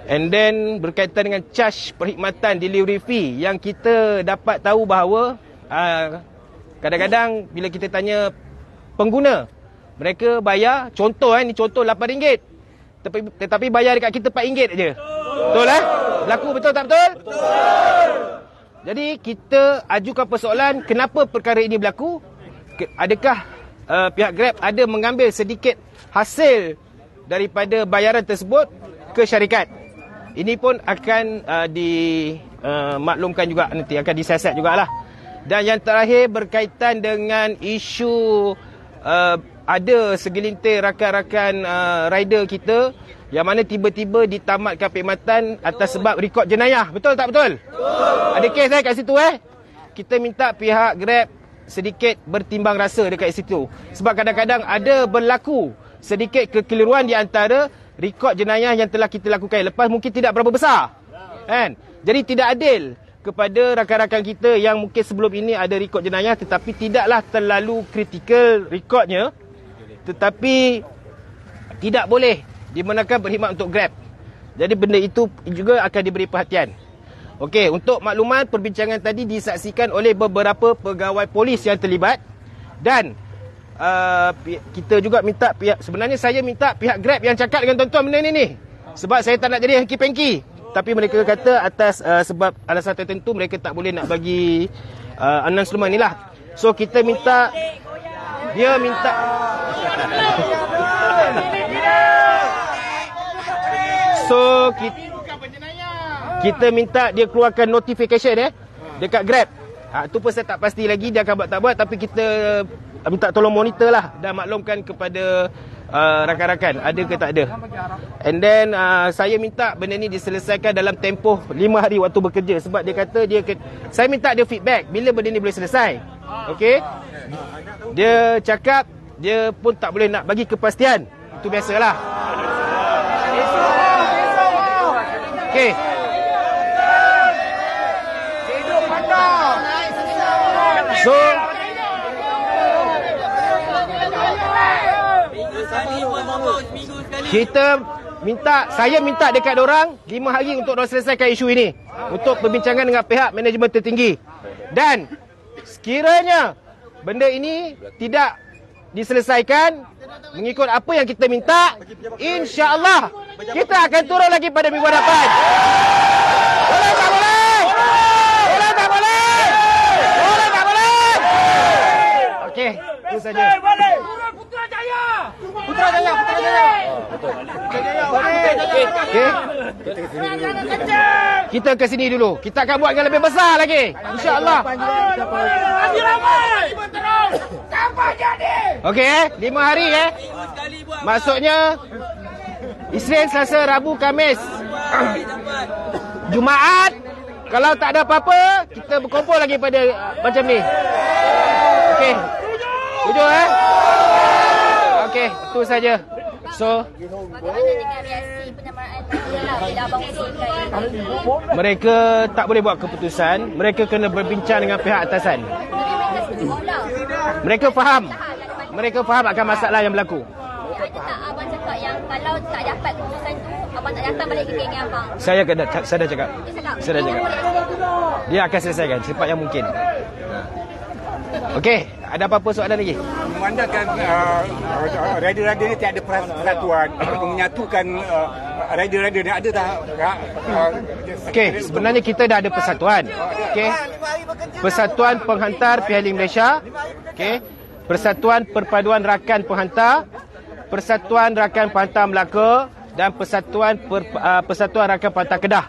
And then berkaitan dengan charge perkhidmatan delivery fee, yang kita dapat tahu bahawa kadang-kadang bila kita tanya pengguna, mereka bayar, contoh ni contoh RM8, tetapi bayar dekat kita RM4 je. Betul Berlaku betul tak betul? Betul. Jadi kita ajukan persoalan kenapa perkara ini berlaku? Adakah pihak Grab ada mengambil sedikit hasil daripada bayaran tersebut ke syarikat? Ini pun akan dimaklumkan juga nanti, akan disiasat jugalah. Dan yang terakhir berkaitan dengan isu ada segelintir rakan-rakan rider kita yang mana tiba-tiba ditamatkan perkhidmatan atas sebab rekod jenayah. Betul tak betul? Betul. Ada kes kat situ Kita minta pihak Grab sedikit bertimbang rasa dekat situ. Sebab kadang-kadang ada berlaku sedikit kekeliruan di antara rekod jenayah yang telah kita lakukan lepas mungkin tidak berapa besar. Kan? Jadi tidak adil kepada rakan-rakan kita yang mungkin sebelum ini ada rekod jenayah tetapi tidaklah terlalu kritikal rekodnya, tetapi tidak boleh dibenarkan berkhidmat untuk Grab. Jadi benda itu juga akan diberi perhatian. Okey, untuk makluman, perbincangan tadi disaksikan oleh beberapa pegawai polis yang terlibat dan kita juga minta pihak, sebenarnya saya minta pihak Grab yang cakap dengan tuan-tuan benda ni. Sebab saya tak nak jadi hengki-pengki. Tapi mereka kata atas sebab alasan tertentu mereka tak boleh nak bagi announcement ni lah. So kita minta, dia minta so kita minta dia keluarkan notification dekat Grab. Tu pun saya tak pasti lagi dia akan buat tak buat, tapi kita minta tolong monitor lah dan maklumkan kepada rakan-rakan ada ke tak ada. And then saya minta benda ni diselesaikan dalam tempoh 5 hari waktu bekerja. Sebab dia kata saya minta dia feedback bila benda ni boleh selesai. Okey, dia cakap dia pun tak boleh nak bagi kepastian. Itu biasalah. Okey, so saya minta dekat dorang 5 hari untuk dorang selesaikan isu ini, untuk perbincangan dengan pihak manajemen tertinggi. Dan sekiranya benda ini tidak diselesaikan mengikut apa yang kita minta, insya-Allah kita akan turun lagi pada minggu hadapan. Boleh tak boleh? Boleh tak boleh? Boleh tak boleh? Okey, itu saja. Putrajaya. Okay. Kita ke sini dulu. Kita akan buat yang lebih besar lagi, insya-Allah. Okey, 5 hari Maksudnya Isnin, Selasa, Rabu, Khamis, Jumaat. Kalau tak ada apa-apa, kita berkumpul lagi pada macam ni. Okey. Setuju Okey, itu saja. So, mereka tak boleh buat keputusan. Mereka kena berbincang dengan pihak atasan. Mereka faham akan masalah yang berlaku. Ada tak abang cakap yang kalau tak dapat keputusan tu, abang tak datang balik ke geng abang? Saya dah cakap. Dia akan selesaikan secepat yang mungkin. Okey, ada apa-apa soalan lagi? Memandangkan rider-rider ni tiada persatuan untuk menyatukan rider-rider ni, ada tak? Okey, sebenarnya kita dah ada persatuan. Okey. Persatuan Penghantar Pialing Malaysia Okey. Persatuan Perpaduan Rakan Penghantar, Persatuan Rakan Penghantar Melaka dan Persatuan Rakan Penghantar Kedah.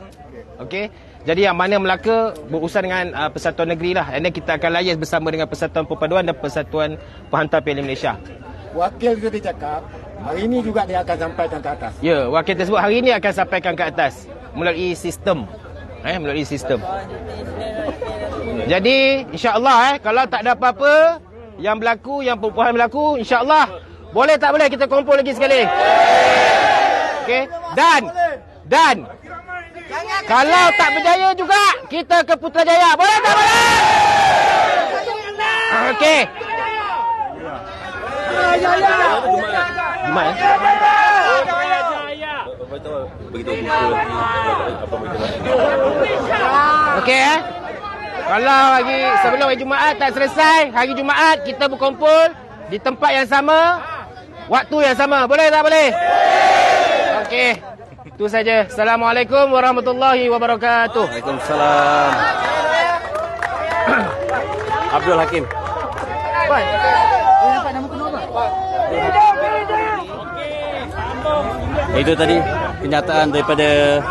Okey. Jadi yang mana Melaka berurusan dengan Persatuan Negeri lah. And then kita akan liaise bersama dengan Persatuan Perpaduan dan Persatuan Penghantar PLN Malaysia. Wakil tu dia cakap, hari ini juga dia akan sampaikan ke atas. Ya, wakil tersebut hari ini akan sampaikan ke atas melalui sistem. Melalui sistem. Jadi, insya-Allah kalau tak ada apa-apa yang berlaku, yang perempuan berlaku, insya-Allah boleh tak boleh kita kumpul lagi sekali. Okey. Dan kalau tak berjaya juga, kita ke Putrajaya. Boleh tak boleh? Okey. Jumaat. Okey Kalau sebelum hari Jumaat tak selesai, hari Jumaat kita berkumpul di tempat yang sama, waktu yang sama. Boleh tak boleh? Okey. Itu saja. Assalamualaikum warahmatullahi wabarakatuh. Waalaikumsalam. Abdul Hakim. Itu tadi kenyataan daripada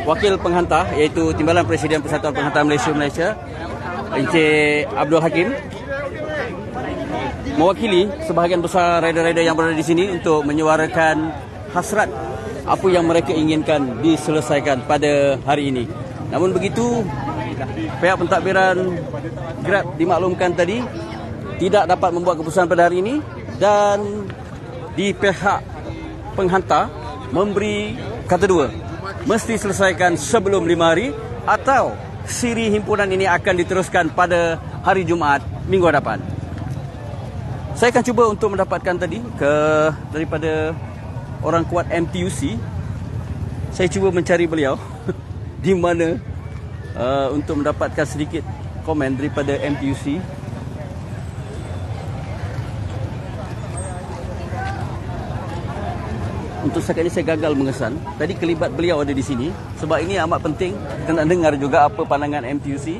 wakil penghantar, iaitu Timbalan Presiden Persatuan Penghantar Malaysia, Encik Abdul Hakim, mewakili sebahagian besar rider-rider yang berada di sini untuk menyuarakan hasrat apa yang mereka inginkan diselesaikan pada hari ini. Namun begitu, pihak pentadbiran Grab dimaklumkan tadi tidak dapat membuat keputusan pada hari ini, dan di pihak penghantar memberi kata dua, mesti selesaikan sebelum 5 hari atau siri himpunan ini akan diteruskan pada hari Jumaat minggu hadapan. Saya akan cuba untuk mendapatkan tadi daripada orang kuat MTUC. Saya cuba mencari beliau di mana untuk mendapatkan sedikit komen daripada MTUC. Untuk setakat ini saya gagal mengesan. Tadi kelibat beliau ada di sini. Sebab ini amat penting kita nak dengar juga apa pandangan MTUC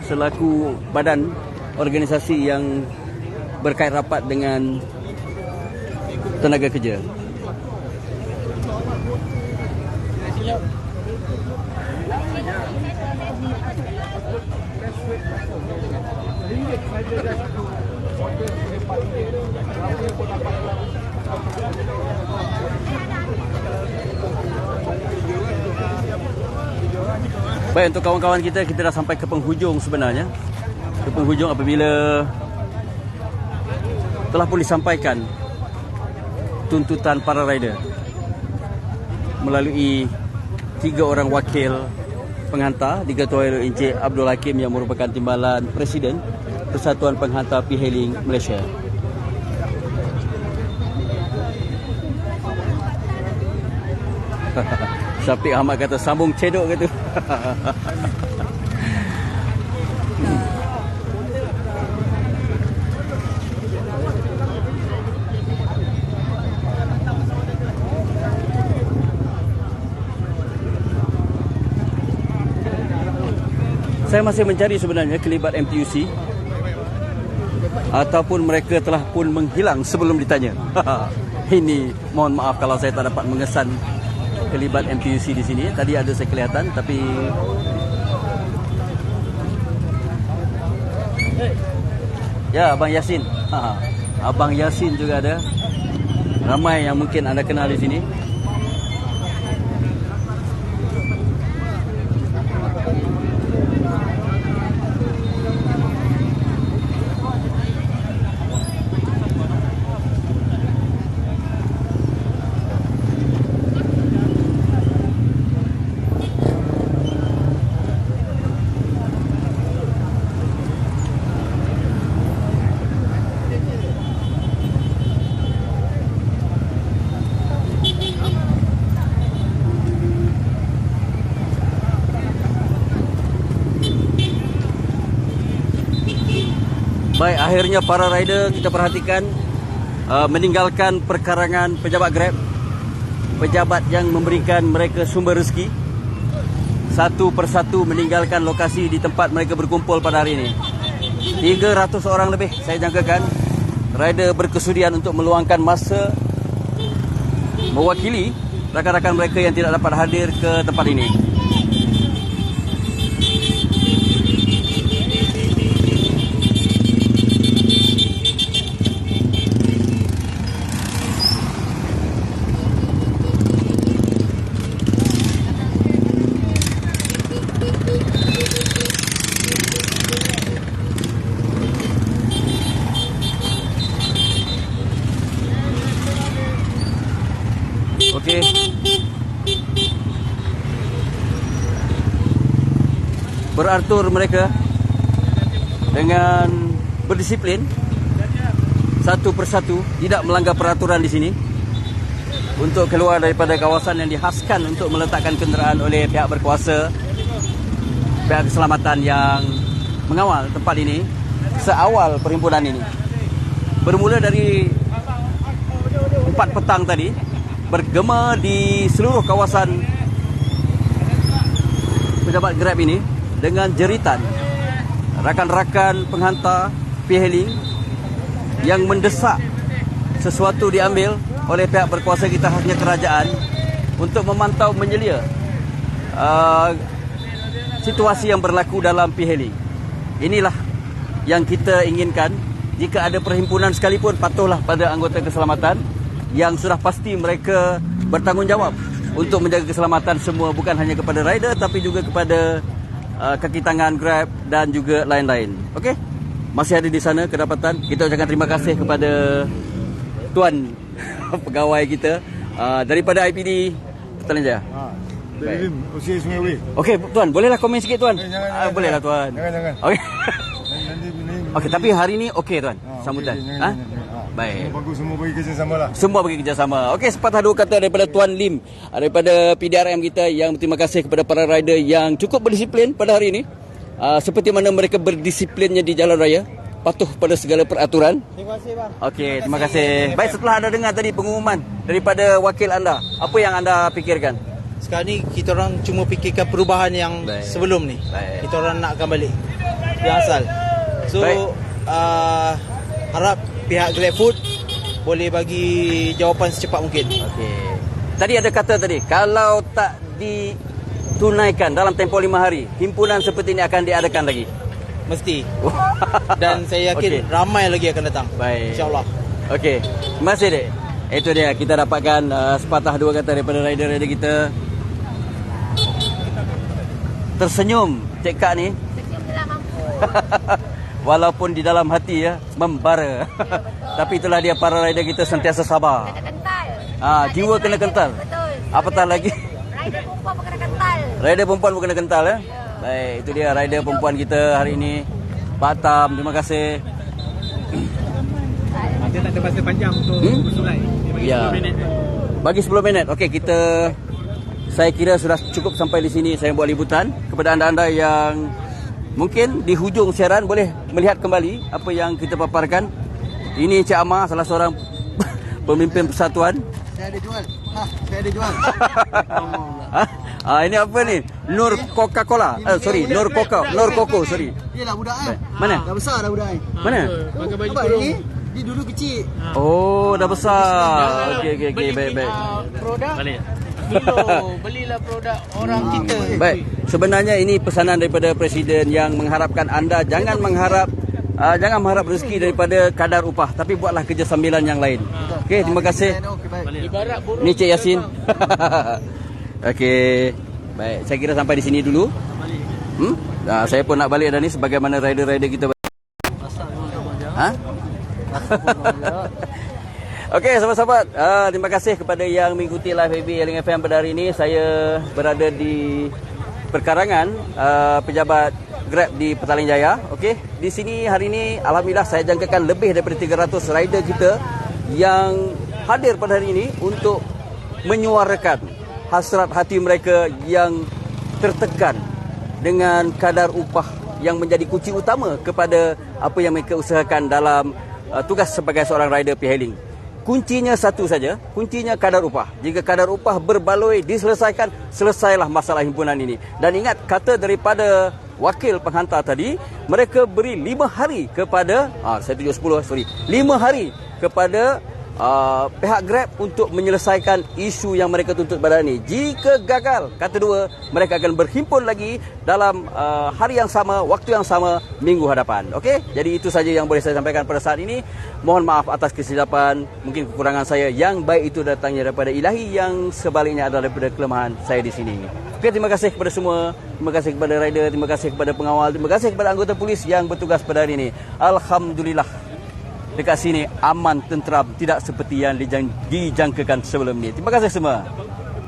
selaku badan organisasi yang berkait rapat dengan tenaga kerja. Baik, untuk kawan-kawan kita dah sampai ke penghujung sebenarnya. Ke penghujung apabila telah pun disampaikan tuntutan para rider melalui 3 orang wakil penghantar, diketuai oleh Encik Abdul Hakim yang merupakan Timbalan Presiden Persatuan Penghantar P-Hailing Malaysia. Syafiq Ahmad kata sambung cedok kata. Saya masih mencari sebenarnya kelibat MTUC ataupun mereka telah pun menghilang sebelum ditanya. Ini mohon maaf kalau saya tak dapat mengesan kelibat MTUC di sini. Tadi ada saya kelihatan, tapi ya, Abang Yasin. Abang Yasin juga ada. Ramai yang mungkin anda kenal di sini. Baik, akhirnya para rider kita perhatikan meninggalkan perkarangan pejabat Grab, pejabat yang memberikan mereka sumber rezeki, satu persatu meninggalkan lokasi di tempat mereka berkumpul pada hari ini. 300 orang lebih saya jangkakan rider berkesudian untuk meluangkan masa mewakili rakan-rakan mereka yang tidak dapat hadir ke tempat ini. Okey. Beratur mereka dengan berdisiplin satu persatu, tidak melanggar peraturan di sini untuk keluar daripada kawasan yang dihaskan untuk meletakkan kenderaan oleh pihak berkuasa, pihak keselamatan yang mengawal tempat ini seawal perhimpunan ini. Bermula dari 4 petang tadi, bergema di seluruh kawasan pejabat Grab ini dengan jeritan rakan-rakan penghantar P-Hailing yang mendesak sesuatu diambil oleh pihak berkuasa kita, khasnya kerajaan, untuk memantau menyelia situasi yang berlaku dalam P-Hailing. Inilah yang kita inginkan. Jika ada perhimpunan sekalipun, patuhlah pada anggota keselamatan yang sudah pasti mereka bertanggungjawab untuk menjaga keselamatan semua, bukan hanya kepada rider tapi juga kepada kaki tangan Grab dan juga lain-lain. Okey, masih ada di sana kedapatan. Kita ucapkan terima kasih kepada tuan pegawai kita daripada IPD Petaling Jaya. Usia Sungai Wei. Okey tuan, bolehlah komen sikit tuan? Bolehlah tuan. Jangan. Okey. Okey, tapi hari ni okey tuan sambutan. Baik. Bagus, semua bagi kerjasama lah. Semua bagi kerjasama. Okey, sepatah dua kata daripada Tuan Lim, daripada PDRM kita, yang berterima kasih kepada para rider yang cukup berdisiplin pada hari ini. Seperti mana mereka berdisiplinnya di jalan raya, patuh pada segala peraturan. Terima kasih bang. Okey, terima kasih. Baik, setelah anda dengar tadi pengumuman daripada wakil anda, apa yang anda fikirkan? Sekarang ni kita orang cuma fikirkan perubahan yang sebelum ni. Kita orang nakkan balik yang asal. So harap pihak GrabFood boleh bagi jawapan secepat mungkin. Okey. Tadi ada kata tadi, kalau tak ditunaikan dalam tempoh 5 hari, himpunan seperti ini akan diadakan lagi. Mesti. Dan saya yakin ramai lagi akan datang. Baik. InsyaAllah. Okey. Terima kasih dek. Itu dia, kita dapatkan sepatah dua kata daripada rider-rider kita. Tersenyum Cik Kak ni. Walaupun di dalam hati membara. Tapi itulah dia, para rider kita sentiasa sabar. Kena kental. Jiwa kena kental. Betul. Apatah lagi. Rider perempuan pun kena kental. Rider perempuan pun kena kental ya. Baik, itu dia rider perempuan kita hari ini. Pak Tam, terima kasih. Dia tak ada masa panjang untuk bersulai. Ya. Bagi 10 minit. Okey, saya kira sudah cukup sampai di sini saya buat liputan. Kepada anda-anda yang mungkin di hujung siaran boleh melihat kembali apa yang kita paparkan. Ini Cik Amar, salah seorang pemimpin persatuan. Saya ada jual. Saya ada jual. Ini apa ni? Nur Coca-Cola. Nur Coco, sorry. Yalah budak Mana? Dah besar dah budak Mana? Pakai baju kurung. Dia dulu kecil. Oh, dah besar. Okey, baik. Produk. Belilah produk orang kita. Baik, sebenarnya ini pesanan daripada Presiden yang mengharapkan anda jangan mengharap rezeki daripada kadar upah, tapi buatlah kerja sambilan yang lain. Okey, terima kasih. Ni Cik Yasin. Okey. Baik, saya kira sampai di sini dulu. Saya pun nak balik dah ni sebagaimana rider-rider kita. Okey, sahabat-sahabat, terima kasih kepada yang mengikuti live Hailing FM pada hari ini. Saya berada di perkarangan pejabat Grab di Petaling Jaya. Okey, di sini hari ini alhamdulillah saya jangkakan lebih daripada 300 rider kita yang hadir pada hari ini untuk menyuarakan hasrat hati mereka yang tertekan dengan kadar upah yang menjadi kunci utama kepada apa yang mereka usahakan dalam tugas sebagai seorang rider P-Hailing. Kuncinya satu saja, kuncinya kadar upah. Jika kadar upah berbaloi diselesaikan, selesailah masalah himpunan ini. Dan ingat kata daripada wakil penghantar tadi, mereka beri 5 hari kepada, saya tunjuk 10, sorry, 5 hari kepada pihak Grab untuk menyelesaikan isu yang mereka tuntut pada hari ini. Jika gagal, kata dua, mereka akan berhimpun lagi dalam hari yang sama, waktu yang sama, minggu hadapan. Okey? Jadi itu saja yang boleh saya sampaikan pada saat ini. Mohon maaf atas kesilapan, mungkin kekurangan saya. Yang baik itu datangnya daripada ilahi, yang sebaliknya adalah daripada kelemahan saya di sini. Okey, terima kasih kepada semua. Terima kasih kepada rider, terima kasih kepada pengawal, terima kasih kepada anggota polis yang bertugas pada hari ini. Alhamdulillah. Dekat sini aman, tenteram, tidak seperti yang dijangkakan sebelum ini. Terima kasih semua.